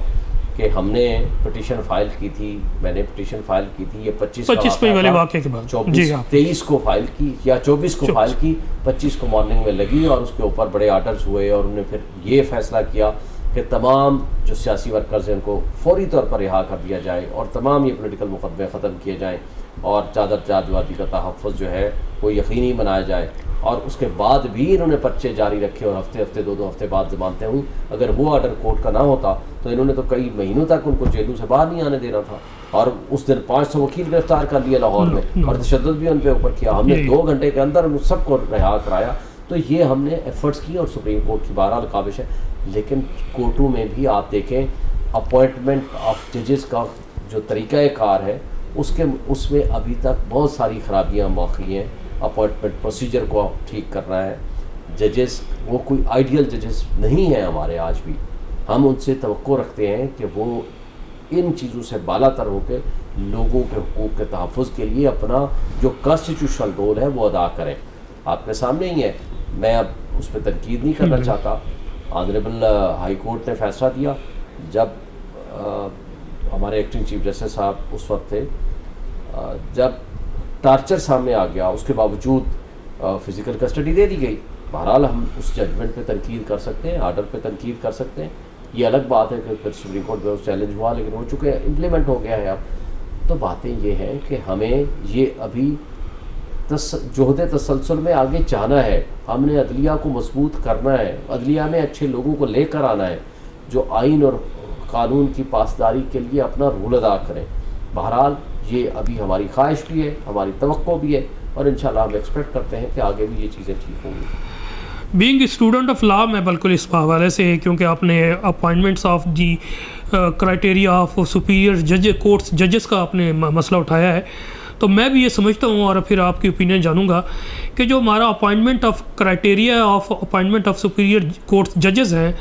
کہ ہم نے پٹیشن فائل کی تھی, میں نے پٹیشن فائل کی تھی, یہ 25 والے واقعے کے بعد 23 کو فائل کی یا 24 کو فائل کی, 25 کو مارننگ میں لگی اور اس کے اوپر بڑے آرڈرز ہوئے اور انہوں نے پھر یہ فیصلہ کیا کہ تمام جو سیاسی ورکرز ہیں ان کو فوری طور پر رہا کر دیا جائے اور تمام یہ پولیٹیکل مقدمے ختم کیے جائیں اور چادر چادوادی کا تحفظ جو ہے وہ یقینی بنایا جائے. اور اس کے بعد بھی انہوں نے پرچے جاری رکھے اور ہفتے 2 ہفتے بعد ضمانتیں ہوئیں. اگر وہ آرڈر کورٹ کا نہ ہوتا تو انہوں نے تو کئی مہینوں تک ان کو جیلوں سے باہر نہیں آنے دینا تھا. اور اس دن 500 وکیل گرفتار کر لیے لاہور میں اور تشدد بھی ان پہ اوپر کیا. ہم نے 2 گھنٹے کے اندر ان سب کو رہا کرایا. تو یہ ہم نے ایفرٹس کی اور سپریم کورٹ کی بہرحال کاوش ہے. لیکن کورٹوں میں بھی آپ دیکھیں اپوائنٹمنٹ آف ججز کا جو طریقہ کار ہے اس میں ابھی تک بہت ساری خرابیاں باقی ہیں. اپوائنٹمنٹ پروسیجر کو ٹھیک کرنا ہے. ججز وہ کوئی آئیڈیل ججز نہیں ہیں ہمارے آج بھی. ہم ان سے توقع رکھتے ہیں کہ وہ ان چیزوں سے بالا تر ہو کے لوگوں کے حقوق کے تحفظ کے لیے اپنا جو کانسٹیٹیوشنل رول ہے وہ ادا کریں. آپ کے سامنے ہی ہے, میں اب اس پہ تنقید نہیں کرنا چاہتا. آنریبل ہائی کورٹ نے فیصلہ دیا, جب ہمارے ایکٹنگ چیف جسٹس صاحب اس وقت تھے, جب ٹارچر سامنے آ گیا اس کے باوجود فزیکل کسٹڈی دے دی گئی. بہرحال ہم اس ججمنٹ پہ تنقید کر سکتے ہیں, آرڈر پہ تنقید کر سکتے ہیں, یہ الگ بات ہے کہ پھر سپریم کورٹ میں چیلنج ہوا لیکن ہو چکے ہیں, امپلیمنٹ ہو گیا ہے اب. تو باتیں یہ ہیں کہ ہمیں یہ ابھی جہد تسلسل میں آگے جانا ہے. ہم نے عدلیہ کو مضبوط کرنا ہے, عدلیہ میں اچھے لوگوں کو لے کر آنا ہے جو آئین اور قانون کی پاسداری کے لیے اپنا رول ادا کریں. بہرحال یہ ابھی ہماری خواہش بھی ہے, ہماری توقع بھی ہے, اور انشاءاللہ ہم ایکسپیکٹ کرتے ہیں کہ آگے بھی یہ چیزیں ٹھیک ہوں گی. بینگ اسٹوڈنٹ آف لا, میں بالکل اس حوالے سے, کیونکہ آپ نے appointments of the criteria of superior جج کورٹس ججز کا آپ نے مسئلہ اٹھایا ہے, تو میں بھی یہ سمجھتا ہوں, اور پھر آپ کی اوپینین جانوں گا, کہ جو ہمارا appointment of criteria of appointment of superior courts ججز ہیں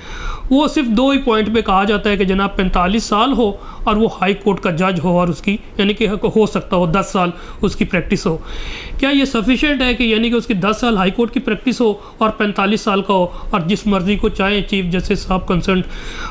وہ صرف 2 ہی پوائنٹ پہ کہا جاتا ہے کہ جناب 45 سال ہو اور وہ ہائی کورٹ کا جج ہو, اور اس کی یعنی کہ ہو سکتا ہو 10 سال اس کی پریکٹس ہو. کیا یہ سفیشینٹ ہے کہ یعنی کہ اس کی 10 سال ہائی کورٹ کی پریکٹس ہو اور 45 سال کا ہو, اور جس مرضی کو چاہیں چیف جسٹس صاحب کنسرنڈ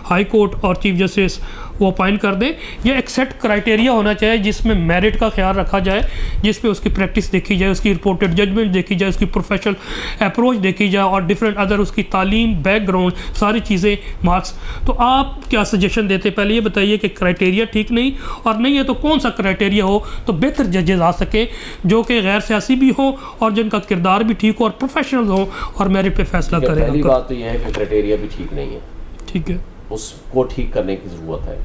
ہائی کورٹ اور چیف جسٹس وہ اپائنٹ کر دیں؟ یہ ایک سیٹ کرائٹیریا ہونا چاہیے جس میں میرٹ کا خیال رکھا جائے, جس پہ اس کی پریکٹس دیکھی جائے, اس کی رپورٹڈ ججمنٹ دیکھی جائے, اس کی پروفیشنل اپروچ دیکھی جائے, اور ڈفرینٹ ادر اس کی تعلیم, بیک گراؤنڈ, ساری چیزیں, مارکس. تو آپ کیا سجیشن دیتے؟ پہلے یہ بتائیے کہ کرائٹیریا ٹھیک نہیں, اور نہیں ہے تو کون سا کرائٹیریا ہو تو بہتر ججز آ سکیں جو کہ غیر سیاسی بھی ہوں اور جن کا کردار بھی ٹھیک ہو اور پروفیشنل ہوں اور میرٹ پہ فیصلہ کریں. پہلی بات تو یہ ہے کہ کرائٹیریا بھی ٹھیک نہیں ہے. ٹھیک ہے, اس کو ٹھیک کرنے کی ضرورت ہے.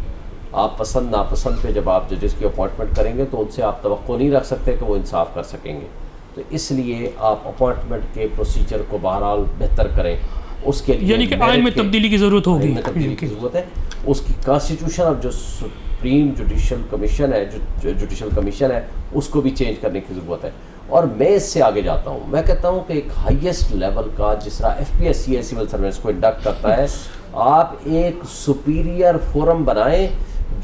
آپ پسند ناپسند پہ جب آپ ججز کی اپوائنٹمنٹ کریں گے تو ان سے آپ توقع نہیں رکھ سکتے کہ وہ انصاف کر سکیں گے. تو اس لیے آپ اپوائنٹمنٹ کے پروسیجر کو بہرحال بہتر کریں. اس کے لیے یعنی کہ آئین میں تبدیلی کی ضرورت ہوگی. آئین میں تبدیلی کی ضرورت ہے. اس کی کانسٹیٹیوشن اور جو سپریم جوڈیشل کمیشن ہے, جو جوڈیشل کمیشن ہے, اس کو بھی چینج کرنے کی ضرورت ہے. اور میں اس سے آگے جاتا ہوں, میں کہتا ہوں کہ ایک ہائیسٹ لیول کا جس طرح FPSC ہے سول سروینٹس کو انڈکٹ کرتا ہے, آپ ایک سپیریئر فورم بنائیں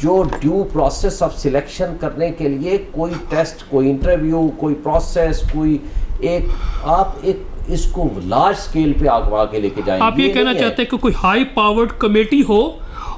جو ڈیو پروسیس آف سلیکشن کرنے کے لیے کوئی ٹیسٹ, کوئی انٹرویو, کوئی پروسیس, کوئی ایک آپ ایک اس کو لارج اسکیل پہ آگے لے کے جائیں. آپ یہ کہنا چاہتے ہیں کہ کوئی ہائی پاورڈ کمیٹی ہو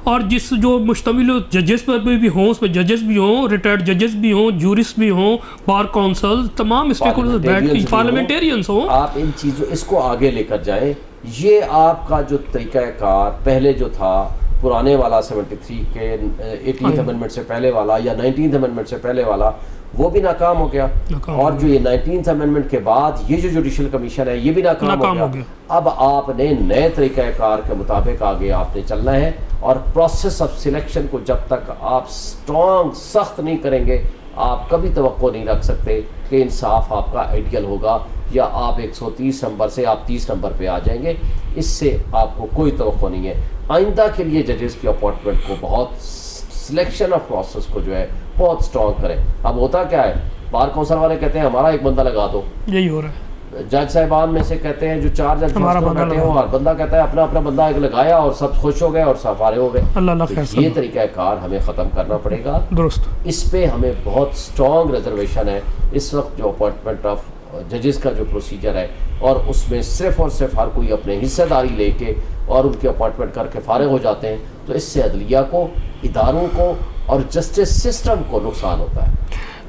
اور جس جو مشتمل ہو ججز پر بھی ہوں, اس میں ججز بھی ہوں, ریٹائرڈ ججز بھی ہوں, جورسٹ بھی ہوں, بار کونسل, تمام اسٹیک ہولڈرز بیٹھ کے پارلیمنٹیرینس ہوں. آپ ان چیزوں اس کو آگے لے کر جائیں. یہ آپ کا جو طریقہ کار پہلے جو تھا پرانے والا 73 کے 18th امینڈمنٹ سے پہلے والا یا 19th امینڈمنٹ سے پہلے والا, وہ بھی ناکام ہو گیا. اور جو یہ 19th امینڈمنٹ کے بعد یہ جو جوڈیشل کمیشن ہے یہ بھی ناکام ہو گیا. اب آپ نے نئے طریقہ کار کے مطابق آگے آپ نے چلنا ہے, اور پروسیس آف سلیکشن کو جب تک آپ اسٹرانگ سخت نہیں کریں گے آپ کبھی توقع نہیں رکھ سکتے کہ انصاف آپ کا آئیڈیل ہوگا, یا آپ 130 نمبر سے آپ 30 نمبر پہ آ جائیں گے. اس سے آپ کو کوئی توقع نہیں ہے. آئندہ کے لیے ججز کی اپوائنٹمنٹ کو بہت سلیکشن آف پروسیس کو جو ہے بہت اسٹرانگ کریں. اب ہوتا کیا ہے, بار کونسل والے کہتے ہیں ہمارا ایک بندہ لگا دو, یہی ہو رہا ہے. جج صاحبان میں سے کہتے ہیں جو 4 جج بیٹھے ہوں, ہر بندہ کہتا ہے اپنا اپنا بندہ ایک لگایا اور سب خوش ہو گئے اور سب فارغ ہو گئے. یہ طریقہ کار ہمیں ختم کرنا پڑے گا. درست, اس پہ ہمیں بہت اسٹرانگ ریزرویشن ہے. اس وقت جو اپوائنٹمنٹ آف ججز کا جو پروسیجر ہے, اور اس میں صرف اور صرف ہر کوئی اپنے حصہ داری لے کے اور ان کی اپوائنٹمنٹ کر کے فارغ ہو جاتے ہیں, تو اس سے عدلیہ کو, اداروں کو اور جسٹس سسٹم کو نقصان ہوتا ہے.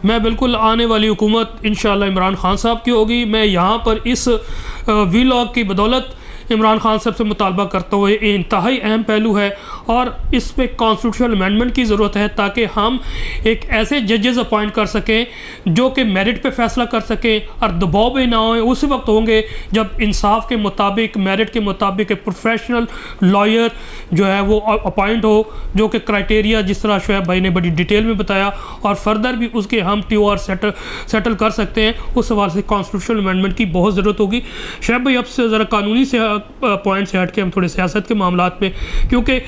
میں بالکل آنے والی حکومت انشاءاللہ عمران خان صاحب کی ہوگی. میں یہاں پر اس ویلاگ کی بدولت عمران خان صاحب سے مطالبہ کرتا ہوں, یہ انتہائی اہم پہلو ہے اور اس پہ کانسٹیٹیوشنل امینڈمنٹ کی ضرورت ہے تاکہ ہم ایک ایسے ججز اپوائنٹ کر سکیں جو کہ میرٹ پہ فیصلہ کر سکیں اور دباؤ میں نہ ہوئیں. اسی وقت ہوں گے جب انصاف کے مطابق, میرٹ کے مطابق ایک پروفیشنل لائر جو ہے وہ اپوائنٹ ہو, جو کہ کرائٹیریا جس طرح شعیب بھائی نے بڑی ڈیٹیل میں بتایا, اور فردر بھی اس کے ہم ٹیو آر سیٹل کر سکتے ہیں. اس حوالے سے کانسٹیٹیوشنل امینڈمنٹ کی بہت ضرورت ہوگی. شعیب بھائی اب سے ذرا قانونی سے پوائنٹ سے ہٹ کے ہم تھوڑے سیاست کے معاملات میں, کیونکہ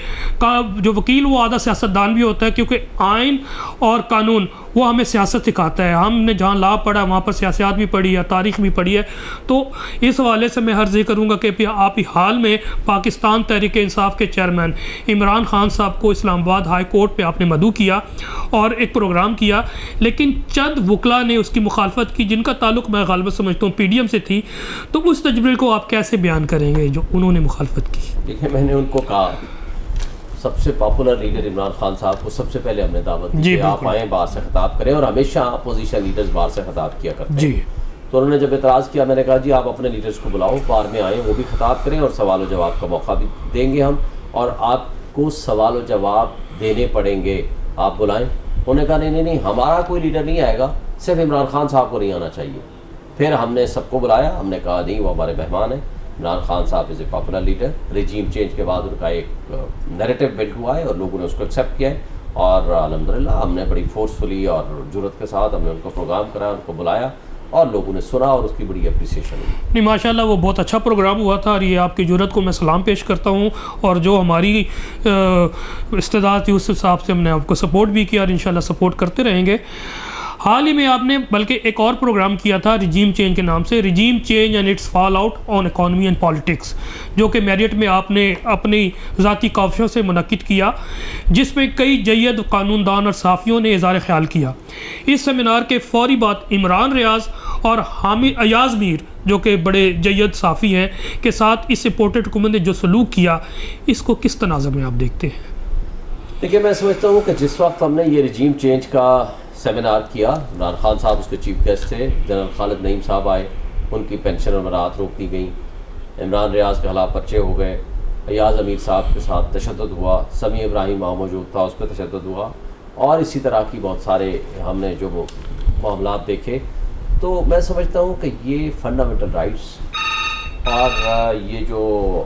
جو وکیل وہ آدھا سیاستدان بھی ہوتا ہے, کیونکہ آئین اور قانون وہ ہمیں سیاست سکھاتا ہے. ہم نے جہاں لا پڑھا وہاں پر سیاست بھی پڑھی ہے, تاریخ بھی پڑھی ہے. تو اس حوالے سے میں عرض یہ کروں گا کہ آپ ہی حال میں پاکستان تحریک انصاف کے چیئرمین عمران خان صاحب کو اسلام آباد ہائی کورٹ پہ آپ نے مدعو کیا اور ایک پروگرام کیا, لیکن چند وکلا نے اس کی مخالفت کی جن کا تعلق میں غالباً سمجھتا ہوں پی ڈی ایم سے تھی. تو اس تجربے کو آپ کیسے بیان کریں گے جو انہوں نے مخالفت کی؟ دیکھیں, میں نے ان کو کہا سب سے پاپولر لیڈر عمران خان صاحب کو سب سے پہلے ہم نے دعوت دی کہ آپ آئیں, بار سے خطاب کریں, اور ہمیشہ اپوزیشن لیڈرز بار سے خطاب کیا کرتے ہیں. جی. تو انہوں نے جب اعتراض کیا, میں نے کہا جی آپ اپنے لیڈرز کو بلاؤ, بار میں آئیں, وہ بھی خطاب کریں اور سوال و جواب کا موقع بھی دیں گے ہم, اور آپ کو سوال و جواب دینے پڑیں گے, آپ بلائیں. انہوں نے کہا نہیں, ہمارا کوئی لیڈر نہیں آئے گا, صرف عمران خان صاحب کو نہیں آنا چاہیے. پھر ہم نے سب کو بلایا, ہم نے کہا نہیں وہ ہمارے مہمان ہیں. Imran Khan Sahab is a popular leader. Regime change کے بعد ان کا ایک نیریٹو بلڈ ہوا ہے اور لوگوں نے اس کو ایکسیپٹ کیا ہے, اور الحمدللہ ہم نے بڑی فورسفلی اور جرأت کے ساتھ ہم نے ان کو پروگرام کرایا, ان کو بلایا اور لوگوں نے سنا اور اس کی بڑی اپریسیشن ہوئی. نہیں ماشاءاللہ وہ بہت اچھا پروگرام ہوا تھا, اور یہ آپ کی جرأت کو میں سلام پیش کرتا ہوں, اور جو ہماری استعداد تھی اس حساب سے ہم نے آپ کو سپورٹ بھی کیا اور انشاءاللہ سپورٹ کرتے رہیں گے. حال ہی میں آپ نے بلکہ ایک اور پروگرام کیا تھا رجیم چینج کے نام سے, regime change and its fall out on economy and politics, جو کہ میریٹ میں آپ نے اپنی ذاتی کاوشوں سے منعقد کیا, جس میں کئی جید قانون دان اور صحافیوں نے اظہار خیال کیا. اس سیمینار کے فوری بعد عمران ریاض اور حامد ایاز میر جو کہ بڑے جید صحافی ہیں کے ساتھ اس سپورٹڈ حکومت نے جو سلوک کیا, اس کو کس تناظر میں آپ دیکھتے ہیں؟ دیکھیے, میں سمجھتا ہوں کہ جس وقت ہم نے یہ رجیم چینج کا سیمینار کیا, عمران خان صاحب اس کے چیف گیسٹ تھے, جنرل خالد نعیم صاحب آئے, ان کی پینشن اور برات روک دی گئیں, عمران ریاض کے خلاف پرچے ہو گئے, ایاز امیر صاحب کے ساتھ تشدد ہوا, سمیع ابراہیم وہاں موجود تھا, اس پہ تشدد ہوا, اور اسی طرح کی بہت سارے ہم نے جو وہ معاملات دیکھے. تو میں سمجھتا ہوں کہ یہ فنڈامنٹل رائٹس اور یہ جو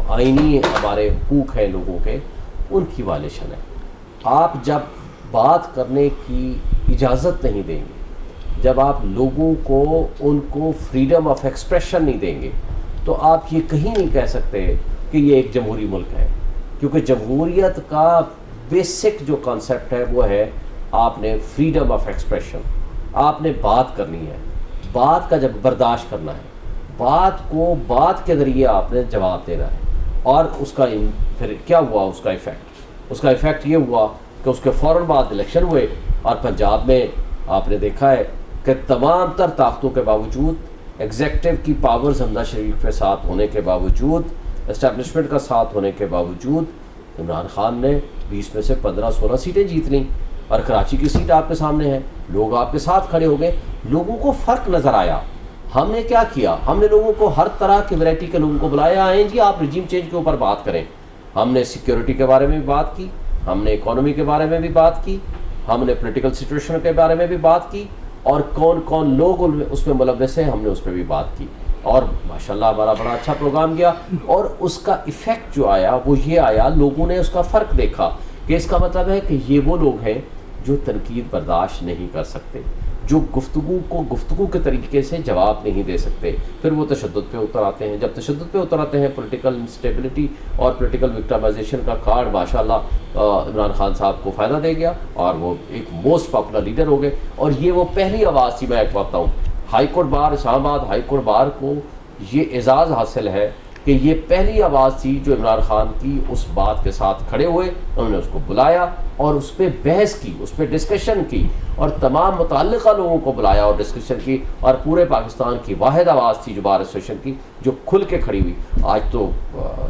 آئینی ہمارے حقوق ہیں لوگوں کے, ان کی وائلیشن ہے. آپ جب بات کرنے کی اجازت نہیں دیں گے, جب آپ لوگوں کو ان کو فریڈم آف ایکسپریشن نہیں دیں گے, تو آپ یہ کہیں نہیں کہہ سکتے کہ یہ ایک جمہوری ملک ہے. کیونکہ جمہوریت کا بیسک جو کانسیپٹ ہے وہ ہے آپ نے فریڈم آف ایکسپریشن, آپ نے بات کرنی ہے, بات کا جب برداشت کرنا ہے, بات کو بات کے ذریعے آپ نے جواب دینا ہے. اور اس کا پھر کیا ہوا, اس کا ایفیکٹ یہ ہوا کہ اس کے فوراً بعد الیکشن ہوئے, اور پنجاب میں آپ نے دیکھا ہے کہ تمام تر طاقتوں کے باوجود, ایگزیکٹو کی پاورز حمزہ شریف کے ساتھ ہونے کے باوجود, اسٹیبلشمنٹ کا ساتھ ہونے کے باوجود, عمران خان نے 20 میں سے 15-16 سیٹیں جیت لیں, اور کراچی کی سیٹ آپ کے سامنے ہے, لوگ آپ کے ساتھ کھڑے ہو گئے. لوگوں کو فرق نظر آیا. ہم نے کیا کیا, ہم نے لوگوں کو ہر طرح کی ورائٹی کے لوگوں کو بلایا, آئیں جی آپ رجیم چینج کے اوپر بات کریں. ہم نے سیکیورٹی کے بارے میں بھی بات کی, ہم نے اکانومی کے بارے میں بھی بات کی, ہم نے پولیٹیکل سچویشن کے بارے میں بھی بات کی, اور کون کون لوگ اس میں ملوث ہیں ہم نے اس پہ بھی بات کی. اور ماشاءاللہ ہمارا بڑا اچھا پروگرام گیا, اور اس کا ایفیکٹ جو آیا وہ یہ آیا, لوگوں نے اس کا فرق دیکھا کہ اس کا مطلب ہے کہ یہ وہ لوگ ہیں جو تنقید برداشت نہیں کر سکتے, جو گفتگو کے طریقے سے جواب نہیں دے سکتے. پھر وہ تشدد پہ اتر آتے ہیں. جب تشدد پہ اتر آتے ہیں, پولیٹیکل انسٹیبلٹی اور پولیٹیکل وکٹمائزیشن کا کارڈ ماشاءاللہ عمران خان صاحب کو فائدہ دے گیا, اور وہ ایک موسٹ پاپولر لیڈر ہو گئے. اور یہ وہ پہلی آواز تھی, میں ایک بات بتاؤں, ہائی کورٹ بار اسلام آباد ہائی کورٹ بار کو یہ اعزاز حاصل ہے کہ یہ پہلی آواز تھی جو عمران خان کی اس بات کے ساتھ کھڑے ہوئے, انہوں نے اس کو بلایا اور اس پہ بحث کی, اس پہ ڈسکشن کی, اور تمام متعلقہ لوگوں کو بلایا اور ڈسکشن کی, اور پورے پاکستان کی واحد آواز تھی جو بار ایسوسیشن کی, جو کھل کے کھڑی ہوئی. آج تو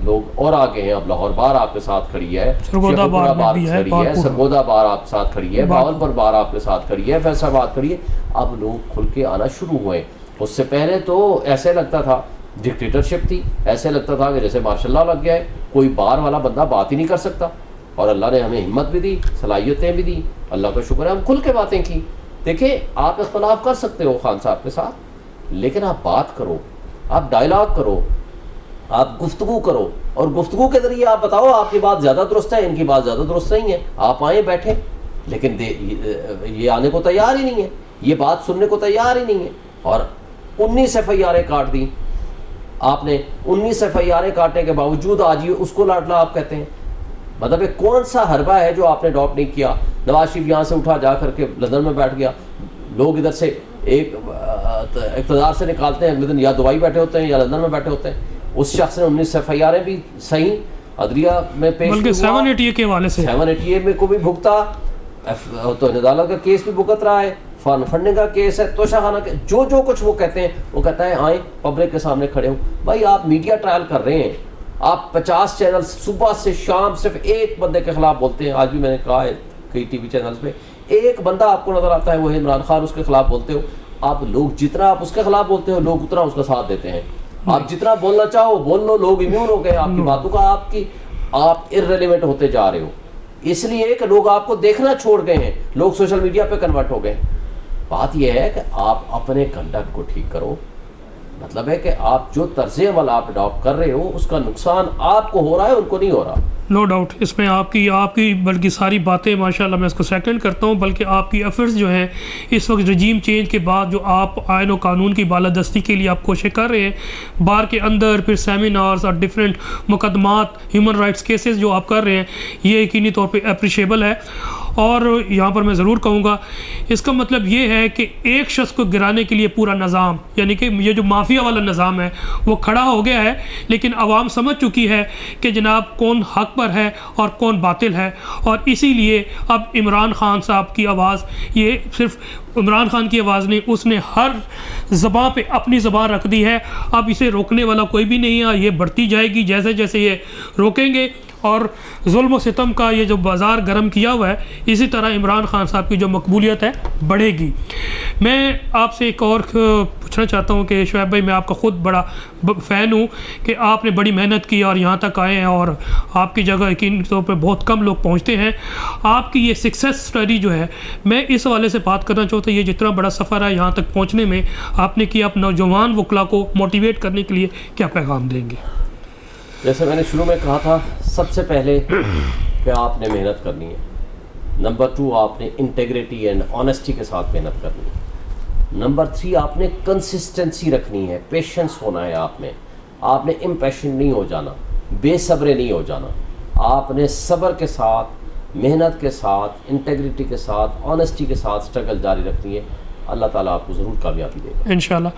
لوگ اور آگے ہیں, اب لاہور بار آپ کے ساتھ کھڑی ہے, سرگودا بار کھڑی ہے, سرگودا بار آپ کے ساتھ کھڑی ہے, بھاولپور بار آپ کے ساتھ کھڑی ہے, فیصل آباد کھڑی ہے. اب لوگ کھل کے آنا شروع ہوئے. اس سے پہلے تو ایسے لگتا تھا ڈکٹیٹرشپ تھی, ایسے لگتا تھا کہ جیسے مارشل لا لگ گیا ہے, کوئی بار والا بندہ بات ہی نہیں کر سکتا. اور اللہ نے ہمیں ہمت بھی دی, صلاحیتیں بھی دی, اللہ کا شکر ہے ہم کھل کے باتیں کی. دیکھیں, آپ اختلاف کر سکتے ہو خان صاحب کے ساتھ, لیکن آپ بات کرو, آپ ڈائلاگ کرو, آپ گفتگو کرو, اور گفتگو کے ذریعے آپ بتاؤ آپ کی بات زیادہ درست ہے, ان کی بات زیادہ درست نہیں ہے. آپ آئیں بیٹھیں, لیکن یہ آنے کو تیار ہی نہیں ہے, یہ بات سننے کو تیار ہی نہیں ہے. اور 19 FIR کاٹ دی آپ نے, 19 FIR کاٹنے کے باوجود آج یہ اس کو لاڈلا آپ کہتے ہیں. مطلب کون سا حربہ ہے جو آپ نے اڈاپٹ نہیں کیا؟ نواز شریف یہاں سے اٹھا جا کر کے لندن میں بیٹھ گیا, لوگ ادھر سے ایک اقتدار سے نکالتے ہیں، اگلے دن یا دبئی بیٹھے ہوتے ہیں یا لندن میں بیٹھے ہوتے ہیں. اس شخص نے 19 FIR بھی صحیح عدلیہ میں پیش بلکہ 780 کے حوالے سے 780 میں کو بھی بھگتا، تو عدالت کا کیس بھی بھگت رہا ہے، فنڈنگ کا کیس ہے، توشہ خانہ کے جو کچھ وہ کہتے ہیں، وہ کہتا ہے آئیں پبلک کے سامنے کھڑے ہوں. بھائی آپ میڈیا ٹرائل کر رہے ہیں، آپ 50 چینل صبح سے شام صرف ایک بندے کے خلاف بولتے ہیں. آج بھی میں نے کہا ہے کئی ٹی وی چینلز پہ ایک بندہ آپ کو نظر آتا ہے، وہ ہے عمران خان، اس کے خلاف بولتے ہو آپ. لوگ جتنا آپ اس کے خلاف بولتے ہو لوگ اتنا اس کا ساتھ دیتے ہیں. آپ جتنا بولنا چاہو بول لو، لوگ امیون ہو گئے آپ کی باتوں کا، آپ ارریلیونٹ ہوتے جا رہے ہو. اس لیے کہ لوگ آپ کو دیکھنا چھوڑ گئے ہیں، لوگ سوشل میڈیا پہ کنورٹ ہو گئے. بات یہ ہے کہ آپ اپنے کنڈکٹ کو ٹھیک کرو. مطلب ہے کہ آپ جو طرز عمل آپ اڈاپٹ کر رہے ہو اس کا نقصان آپ کو ہو رہا ہے، ان کو نہیں ہو رہا. نو ڈاؤٹ اس میں آپ کی بلکہ ساری باتیں ماشاءاللہ میں اس کو سیکنڈ کرتا ہوں. بلکہ آپ کی ایفرٹس جو ہیں اس وقت رجیم چینج کے بعد جو آپ آئین و قانون کی بالادستی کے لیے آپ کوشش کر رہے ہیں بار کے اندر، پھر سیمینارز اور ڈفرینٹ مقدمات، ہیومن رائٹس کیسز جو آپ کر رہے ہیں، یہ یقینی طور پہ اپریشیبل ہے. اور یہاں پر میں ضرور کہوں گا اس کا مطلب یہ ہے کہ ایک شخص کو گرانے کے لیے پورا نظام، یعنی کہ یہ جو مافیا والا نظام ہے وہ کھڑا ہو گیا ہے. لیکن عوام سمجھ چکی ہے کہ جناب کون حق پر ہے اور کون باطل ہے. اور اسی لیے اب عمران خان صاحب کی آواز، یہ صرف عمران خان کی آواز نہیں، اس نے ہر زباں پہ اپنی زبان رکھ دی ہے. اب اسے روکنے والا کوئی بھی نہیں ہے. یہ بڑھتی جائے گی جیسے جیسے یہ روکیں گے. اور ظلم و ستم کا یہ جو بازار گرم کیا ہوا ہے، اسی طرح عمران خان صاحب کی جو مقبولیت ہے بڑھے گی. میں آپ سے ایک اور پوچھنا چاہتا ہوں کہ شعیب بھائی، میں آپ کا خود بڑا فین ہوں کہ آپ نے بڑی محنت کی اور یہاں تک آئے ہیں، اور آپ کی جگہ یقینی طور پہ بہت کم لوگ پہنچتے ہیں. آپ کی یہ سکسیس اسٹوری جو ہے، میں اس حوالے سے بات کرنا چاہتا ہوں، یہ جتنا بڑا سفر ہے یہاں تک پہنچنے میں آپ نے کیا، اپنے نوجوان وکلا کو موٹیویٹ کرنے کے لیے کیا پیغام دیں گے؟ جیسے میں نے شروع میں کہا تھا، سب سے پہلے کہ آپ نے محنت کرنی ہے. نمبر 2 آپ نے انٹیگریٹی اینڈ آنیسٹی کے ساتھ محنت کرنی ہے. نمبر 3 آپ نے کنسسٹنسی رکھنی ہے، پیشنس ہونا ہے. آپ نے امپیشن نہیں ہو جانا، بے صبرے نہیں ہو جانا. آپ نے صبر کے ساتھ، محنت کے ساتھ، انٹیگریٹی کے ساتھ، آنیسٹی کے ساتھ اسٹرگل جاری رکھنی ہے. اللہ تعالیٰ آپ کو ضرور کامیابی دے گا انشاءاللہ.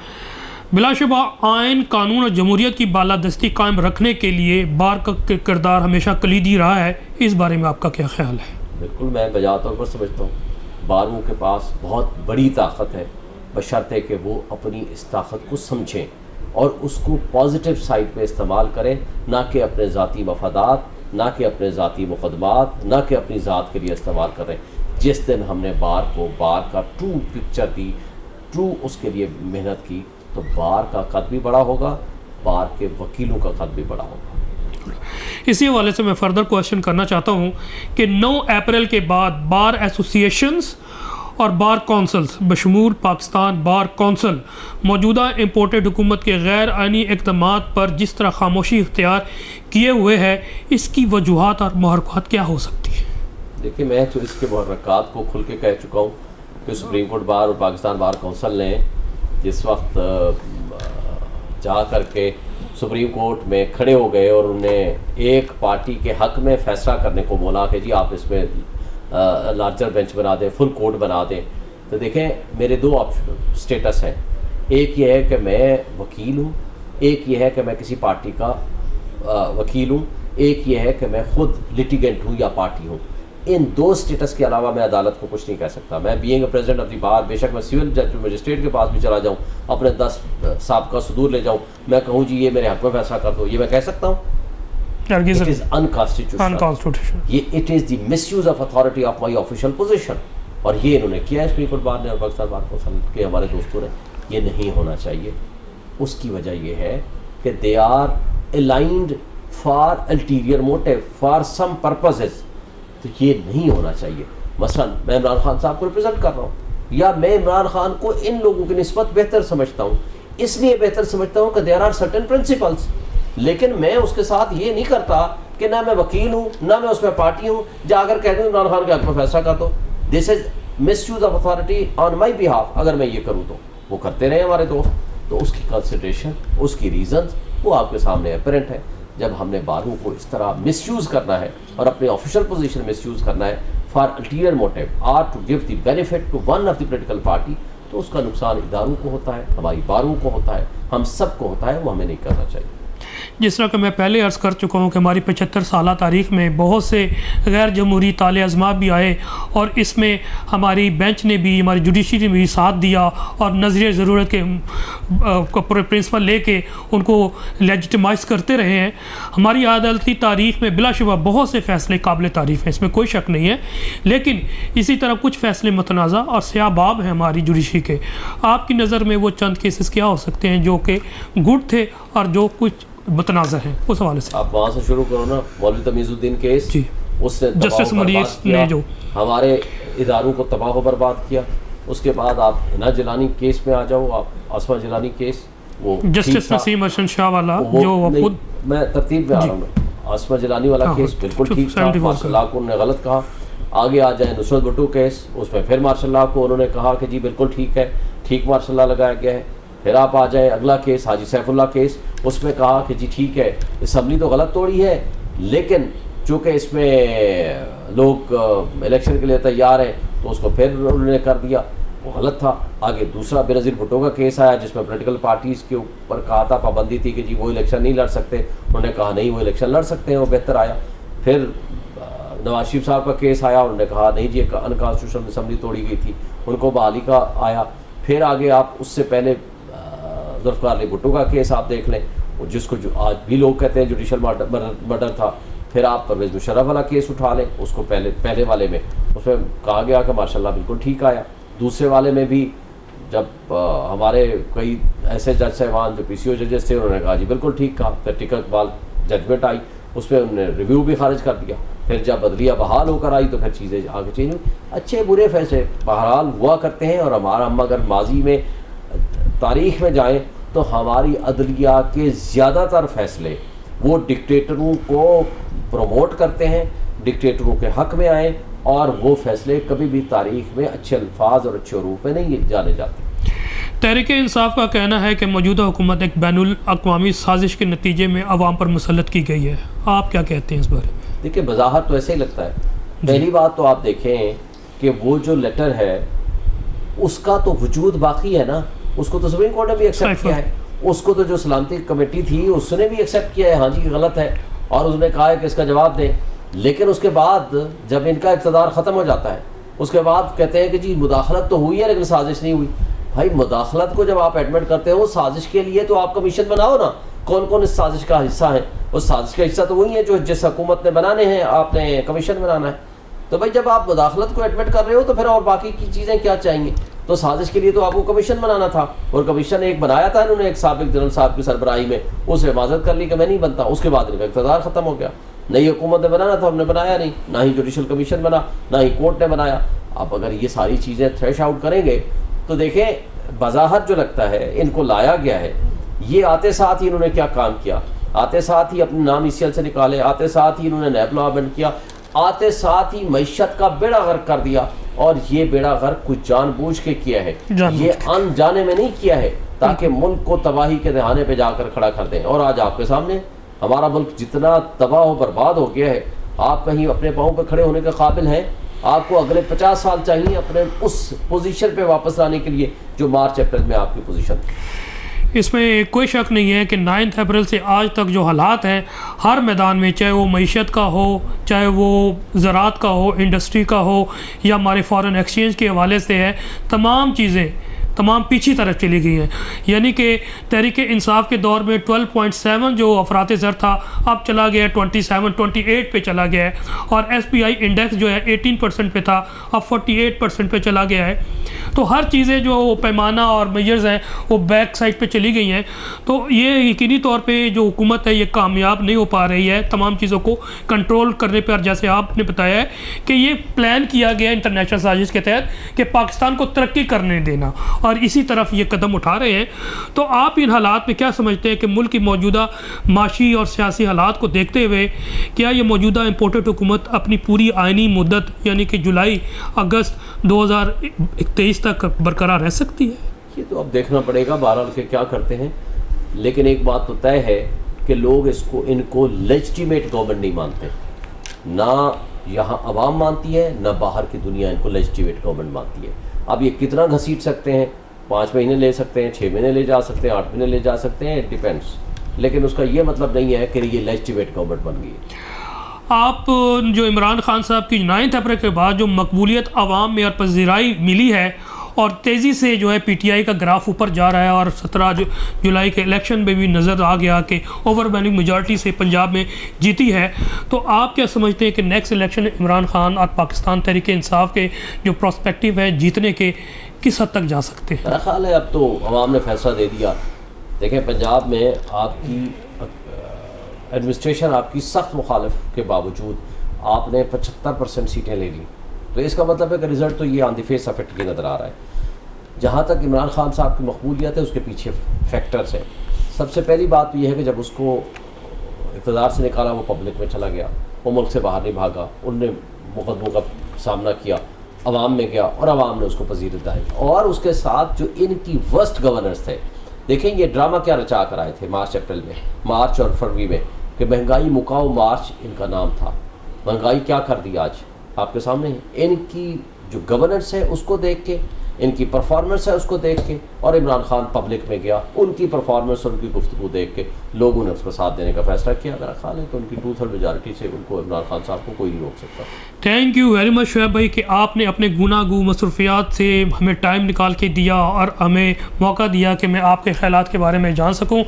بلا شبہ آئین، قانون اور جمہوریت کی بالادستی قائم رکھنے کے لیے بار کا کردار ہمیشہ کلیدی رہا ہے. اس بارے میں آپ کا کیا خیال ہے؟ بالکل، میں بجا طور پر سمجھتا ہوں باروں کے پاس بہت بڑی طاقت ہے، بشرطے کہ وہ اپنی اس طاقت کو سمجھیں اور اس کو پازیٹیو سائڈ پہ استعمال کریں، نہ کہ اپنے ذاتی مفادات، نہ کہ اپنے ذاتی مقدمات، نہ کہ اپنی ذات کے لیے استعمال کریں. جس دن ہم نے بار کا ٹرو پکچر دی، ٹرو اس کے لیے محنت کی، تو بار کا قد بھی بڑا ہوگا، بار کے وکیلوں کا قد بھی بڑا ہوگا. اسی حوالے سے میں فردر کوشچن کرنا چاہتا ہوں کہ 9 اپریل کے بعد بار ایسوسیشنز اور بار کونسلز بشمول پاکستان بار کونسل موجودہ امپورٹڈ حکومت کے غیر آئینی اقدامات پر جس طرح خاموشی اختیار کیے ہوئے ہے، اس کی وجوہات اور محرکات کیا ہو سکتی ہیں؟ دیکھیے، میں تو اس کے محرکات کو کھل کے کہہ چکا ہوں کہ سپریم کورٹ بار اور پاکستان بار کونسل نے جس وقت جا کر کے سپریم کورٹ میں کھڑے ہو گئے اور انہوں نے ایک پارٹی کے حق میں فیصلہ کرنے کو بولا کہ جی آپ اس میں لارجر بینچ بنا دیں، فل کورٹ بنا دیں. تو دیکھیں، میرے 2 اسٹیٹس ہیں. ایک یہ ہے کہ میں وکیل ہوں، ایک یہ ہے کہ میں کسی پارٹی کا وکیل ہوں، ایک یہ ہے کہ میں خود لٹیگنٹ ہوں یا پارٹی ہوں. ان 2 اسٹیٹس کے علاوہ میں عدالت کو کچھ نہیں کہہ سکتا. میں being a president of the bar, بے شک میں سول جج مجسٹریٹ کے پاس بھی چلا جاؤں، اپنے 10 سابقہ صدور لے جاؤں، میں کہوں جی یہ میرے حق میں فیصلہ کر دو، یہ میں کہہ سکتا ہوں؟ It is unconstitutional. یہ it is the misuse of authority of my official position. اور یہ انہوں نے کیا ہے سپریم کورٹ بار نے اور پاکستان بار کونسل کے ہمارے دوستوں نے. یہ نہیں ہونا چاہیے. اس کی وجہ یہ ہے کہ they are aligned for ulterior motive, for some purposes. تو یہ نہیں ہونا چاہیے. مثلا میں عمران خان صاحب کو ریپرزینٹ کر رہا ہوں، یا میں عمران خان کو ان لوگوں کی نسبت بہتر سمجھتا ہوں، اس لیے بہتر سمجھتا ہوں کہ there are certain principles. لیکن میں اس کے ساتھ یہ نہیں کرتا کہ نہ میں وکیل ہوں نہ میں اس میں پارٹی ہوں، جا کر کہہ دوں عمران خان کے حق میں فیصلہ کر دو. This is misuse of authority on my behalf. اگر میں یہ کروں تو وہ کرتے رہے ہمارے دوست. تو اس کی کنسیڈریشن، اس کی ریزنز وہ آپ کے سامنے اپیرنٹ ہے. جب ہم نے باروں کو اس طرح مس یوز کرنا ہے اور اپنے آفیشیل پوزیشن مس یوز کرنا ہے for ulterior motive or to give the benefit to one of the political party, تو اس کا نقصان اداروں کو ہوتا ہے, ہماری باروں کو ہوتا ہے, ہم سب کو ہوتا ہے, وہ ہمیں نہیں کرنا چاہیے. جس طرح کہ میں پہلے عرض کر چکا ہوں کہ ہماری 75 سالہ تاریخ میں بہت سے غیر جمہوری طالع ازمات بھی آئے, اور اس میں ہماری بینچ نے بھی, ہماری جوڈیشری نے بھی ساتھ دیا, اور نظریہ ضرورت کے پرنسپل لے کے ان کو لیجٹمائز کرتے رہے ہیں. ہماری عدالتی تاریخ میں بلا شبہ بہت سے فیصلے قابل تعریف ہیں, اس میں کوئی شک نہیں ہے, لیکن اسی طرح کچھ فیصلے متنازع اور سیاہ باب ہیں ہماری جوڈیشری کے. آپ کی نظر میں وہ چند کیسز کیا ہو سکتے ہیں جو کہ گڈ تھے اور جو کچھ متنازع ہیں, اس حوالے سے آپ وہاں سے شروع کرو نا. مولوی تمیز الدین کیس, جی, اس نے جسٹس منیر نے جو ہمارے اداروں کو تباہ و برباد کیا. اس کے بعد آپ ہنا جیلانی کیس میں آ جاؤ, آپ عاصمہ جیلانی کیس, وہ جسٹس نسیم ارشد شاہ والا جو خود, میں ترتیب میں آ رہا ہوں, عاصمہ جیلانی والا کیس بالکل ٹھیک تھا, مارشل لاء کو انہوں نے غلط کہا. آگے آ جائیں نصرت بھٹو کیس, اس میں پھر مارشل لاء کو انہوں نے کہا کہ جی بالکل ٹھیک ہے, ٹھیک مارشل لاء لگایا گیا ہے. پھر آپ آ جائیں اگلا کیس حاجی سیف اللہ کیس, اس میں کہا کہ جی ٹھیک ہے اسمبلی تو غلط توڑی ہے, لیکن چونکہ اس میں لوگ الیکشن کے لیے تیار ہیں تو اس کو پھر انہوں نے کر دیا, وہ غلط تھا. آگے دوسرا بے نظیر بھٹو کا کیس آیا جس میں پولیٹیکل پارٹیز کے اوپر کہا تھا, پابندی تھی کہ جی وہ الیکشن نہیں لڑ سکتے, انہوں نے کہا نہیں وہ الیکشن لڑ سکتے ہیں, وہ بہتر آیا. پھر نواز شریف صاحب کا کیس آیا, انہوں نے کہا نہیں جی انکانسٹیٹیوشنل اسمبلی توڑی گئی تھی, ان کو بحالی کا آیا. پھر آگے آپ اس سے پہلے ذوالفقار علی بھٹو کا کیس آپ دیکھ لیں, جس کو جو آج بھی لوگ کہتے ہیں جوڈیشل مرڈر تھا. پھر آپ پرویز مشرف والا کیس اٹھا لیں, اس کو پہلے والے میں اس میں کہا گیا کہ ماشاءاللہ بالکل ٹھیک آیا. دوسرے والے میں بھی جب ہمارے کئی ایسے جج صاحبان جو پی سی او ججز تھے, انہوں نے کہا جی بالکل ٹھیک کہا. پھر ٹکٹ اقبال ججمنٹ آئی, اس میں انہوں نے ریویو بھی خارج کر دیا. پھر جب عدلیہ بحال ہو کر آئی تو پھر چیزیں آگے چینج ہوئی. اچھے برے فیصلے بہرحال ہوا کرتے ہیں, اور ہم اگر ماضی میں تاریخ میں جائیں تو ہماری عدلیہ کے زیادہ تر فیصلے وہ ڈکٹیٹروں کو پروموٹ کرتے ہیں, ڈکٹیٹروں کے حق میں آئیں, اور وہ فیصلے کبھی بھی تاریخ میں اچھے الفاظ اور اچھے حروف میں نہیں جانے جاتے. تحریک انصاف کا کہنا ہے کہ موجودہ حکومت ایک بین الاقوامی سازش کے نتیجے میں عوام پر مسلط کی گئی ہے, آپ کیا کہتے ہیں اس بارے میں؟ دیکھیں بظاہر تو ایسے ہی لگتا ہے. پہلی بات تو آپ دیکھیں کہ وہ جو لیٹر ہے اس کا تو وجود باقی ہے نا, اس کو تو سپریم کورٹ نے بھی ایکسیپٹ کیا ہے, اس کو تو جو سلامتی کمیٹی تھی اس نے بھی ایکسیپٹ کیا ہے, ہاں جی غلط ہے, اور اس نے کہا ہے کہ اس کا جواب دیں. لیکن اس کے بعد جب ان کا اقتدار ختم ہو جاتا ہے, اس کے بعد کہتے ہیں کہ جی مداخلت تو ہوئی ہے لیکن سازش نہیں ہوئی. بھائی مداخلت کو جب آپ ایڈمٹ کرتے ہو سازش کے لیے تو آپ کمیشن بناؤ نا, کون کون اس سازش کا حصہ ہے. اس سازش کا حصہ تو وہی ہے جو جس حکومت نے بنانے ہیں, آپ نے کمیشن بنانا ہے. تو بھائی جب آپ مداخلت کو ایڈمٹ کر رہے ہو تو پھر اور باقی کی چیزیں کیا چاہیے. تو سازش کے لیے تو آپ کو کمیشن بنانا تھا, اور کمیشن ایک بنایا تھا انہوں نے ایک سابق جنرل صاحب کی سربراہی میں, اسے معذرت کر لی کہ میں نہیں بنتا. اس کے بعد ان کا اقتدار ختم ہو گیا. نئی حکومت نے بنانا تھا, انہوں نے بنایا نہیں, نہ ہی جوڈیشل کمیشن بنا, نہ ہی کورٹ نے بنایا. آپ اگر یہ ساری چیزیں تھریش آؤٹ کریں گے تو دیکھیں بظاہر جو لگتا ہے ان کو لایا گیا ہے, یہ آتے ساتھ ہی انہوں نے کیا کام کیا, آتے ساتھ ہی اپنے نام ECL سے نکالے, آتے ساتھ ہی انہوں نے نیب لا امینڈ کیا, آتے ساتھ ہی معیشت کا بیڑا غرق کر دیا. اور یہ بیڑا غرق کچھ جان بوجھ کے کیا ہے, یہ ان جانے میں نہیں کیا ہے تاکہ ملک کو تباہی کے دہانے پہ جا کر کھڑا کر دیں. اور آج آپ کے سامنے ہمارا ملک جتنا تباہ و برباد ہو گیا ہے, آپ کہیں اپنے پاؤں پہ کھڑے ہونے کے قابل ہیں؟ آپ کو اگلے 50 سال چاہیے اپنے اس پوزیشن پہ واپس لانے کے لیے جو مارچ اپریل میں آپ کی پوزیشن تھی. اس میں کوئی شک نہیں ہے کہ 9 اپریل سے آج تک جو حالات ہیں ہر میدان میں, چاہے وہ معیشت کا ہو, چاہے وہ زراعت کا ہو, انڈسٹری کا ہو, یا ہمارے فارن ایکسچینج کے حوالے سے ہے, تمام چیزیں تمام پیچھے طرف چلی گئی ہیں. یعنی کہ تحریک انصاف کے دور میں 12.7 جو افراط زر تھا اب چلا گیا ہے 28 پہ چلا گیا ہے, اور SPI انڈیکس جو ہے 18% پہ تھا اب 48% پہ چلا گیا ہے. تو ہر چیزیں جو پیمانہ اور میجرز ہیں وہ بیک سائڈ پہ چلی گئی ہیں. تو یہ یقینی طور پہ جو حکومت ہے یہ کامیاب نہیں ہو پا رہی ہے تمام چیزوں کو کنٹرول کرنے پر. جیسے آپ نے بتایا ہے کہ یہ پلان کیا گیا انٹرنیشنل سازش کے تحت کہ پاکستان کو ترقی کرنے دینا, اور اسی طرف یہ قدم اٹھا رہے ہیں. تو آپ ان حالات میں کیا سمجھتے ہیں کہ ملک کی موجودہ معاشی اور سیاسی حالات کو دیکھتے ہوئے کیا یہ موجودہ امپورٹڈ حکومت اپنی پوری آئینی مدت یعنی کہ جولائی اگست 2023 تک برقرار رہ سکتی ہے؟ یہ تو اب دیکھنا پڑے گا بہرحال کہ کیا کرتے ہیں. لیکن ایک بات تو طے ہے کہ لوگ ان کو لیجٹیمیٹ گورنمنٹ نہیں مانتے, نہ یہاں عوام مانتی ہے نہ باہر کی دنیا ان کو لیجٹیمیٹ گورنمنٹ مانتی ہے. اب یہ کتنا گھسیٹ سکتے ہیں, 5 مہینے لے سکتے ہیں, 6 مہینے لے جا سکتے ہیں, 8 مہینے لے جا سکتے ہیں, اٹ ڈیپینڈس, لیکن اس کا یہ مطلب نہیں ہے کہ یہ لیجٹیمیٹ گورنمنٹ بن گئی ہے. آپ جو عمران خان صاحب کی 9 اپریل کے بعد جو مقبولیت عوام میں اور پذیرائی ملی ہے اور تیزی سے جو ہے پی ٹی آئی کا گراف اوپر جا رہا ہے, اور 17 جولائی کے الیکشن میں بھی نظر آ گیا کہ اوور ویلنگ میجارٹی سے پنجاب میں جیتی ہے, تو آپ کیا سمجھتے ہیں کہ نیکسٹ الیکشن عمران خان اور پاکستان تحریک انصاف کے جو پراسپیکٹیو ہے جیتنے کے کس حد تک جا سکتے ہیں؟ میرا خیال ہے اب تو عوام نے فیصلہ دے دیا. دیکھیں پنجاب میں آپ کی ایڈمنسٹریشن آپ کی سخت مخالف کے باوجود آپ نے 75% سیٹیں لے لی, تو اس کا مطلب ہے کہ رزلٹ تو یہ آن دی فیس آف اٹ نظر آ رہا ہے. جہاں تک عمران خان صاحب کی مقبولیت ہے اس کے پیچھے فیکٹرز ہیں. سب سے پہلی بات تو یہ ہے کہ جب اس کو اقتدار سے نکالا وہ پبلک میں چلا گیا, وہ ملک سے باہر نہیں بھاگا, ان نے مقدموں کا سامنا کیا, عوام میں گیا اور عوام نے اس کو پذیرت دائی. اور اس کے ساتھ جو ان کی ورسٹ گورنرز تھے, دیکھیں یہ ڈرامہ کیا رچا کر آئے تھے مارچ اپریل میں, مارچ اور فروری میں, کہ مہنگائی مکاؤ مارچ ان کا نام تھا. مہنگائی کیا کر دی آج آپ کے سامنے ہے. ان کی جو گورننس ہے اس کو دیکھ کے, ان کی پرفارمنس ہے اس کو دیکھ کے, اور عمران خان پبلک میں گیا, ان کی پرفارمنس اور ان کی گفتگو دیکھ کے لوگوں نے اس کو ساتھ دینے کا فیصلہ کیا. میرا خیال ہے کہ ان کی 2/3 میجارٹی سے ان کو عمران خان صاحب کو کوئی نہیں روک سکتا. Thank you very much Shoaib بھائی کہ آپ نے اپنے گناگو مصروفیات سے ہمیں ٹائم نکال کے دیا اور ہمیں موقع دیا کہ میں آپ کے خیالات کے بارے میں جان سکوں.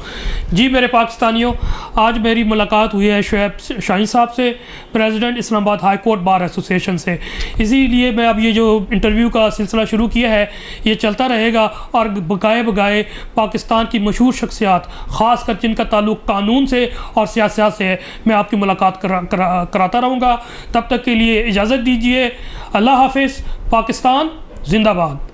جی میرے پاکستانیوں, آج میری ملاقات ہوئی ہے شعیب شاہین صاحب سے, پریزیڈنٹ اسلام آباد ہائی کورٹ بار ایسوسیشن سے. اسی لیے میں اب یہ جو انٹرویو کا سلسلہ شروع کیا ہے یہ چلتا رہے گا, اور بگائے بگائے پاکستان کی مشہور شخصیات خاص کر جن کا تعلق قانون سے اور سیاست سے ہے میں آپ کی ملاقات کراتا رہوں گا. تب تک کے لیے اجازت دیجیے. اللہ حافظ. پاکستان زندہ باد.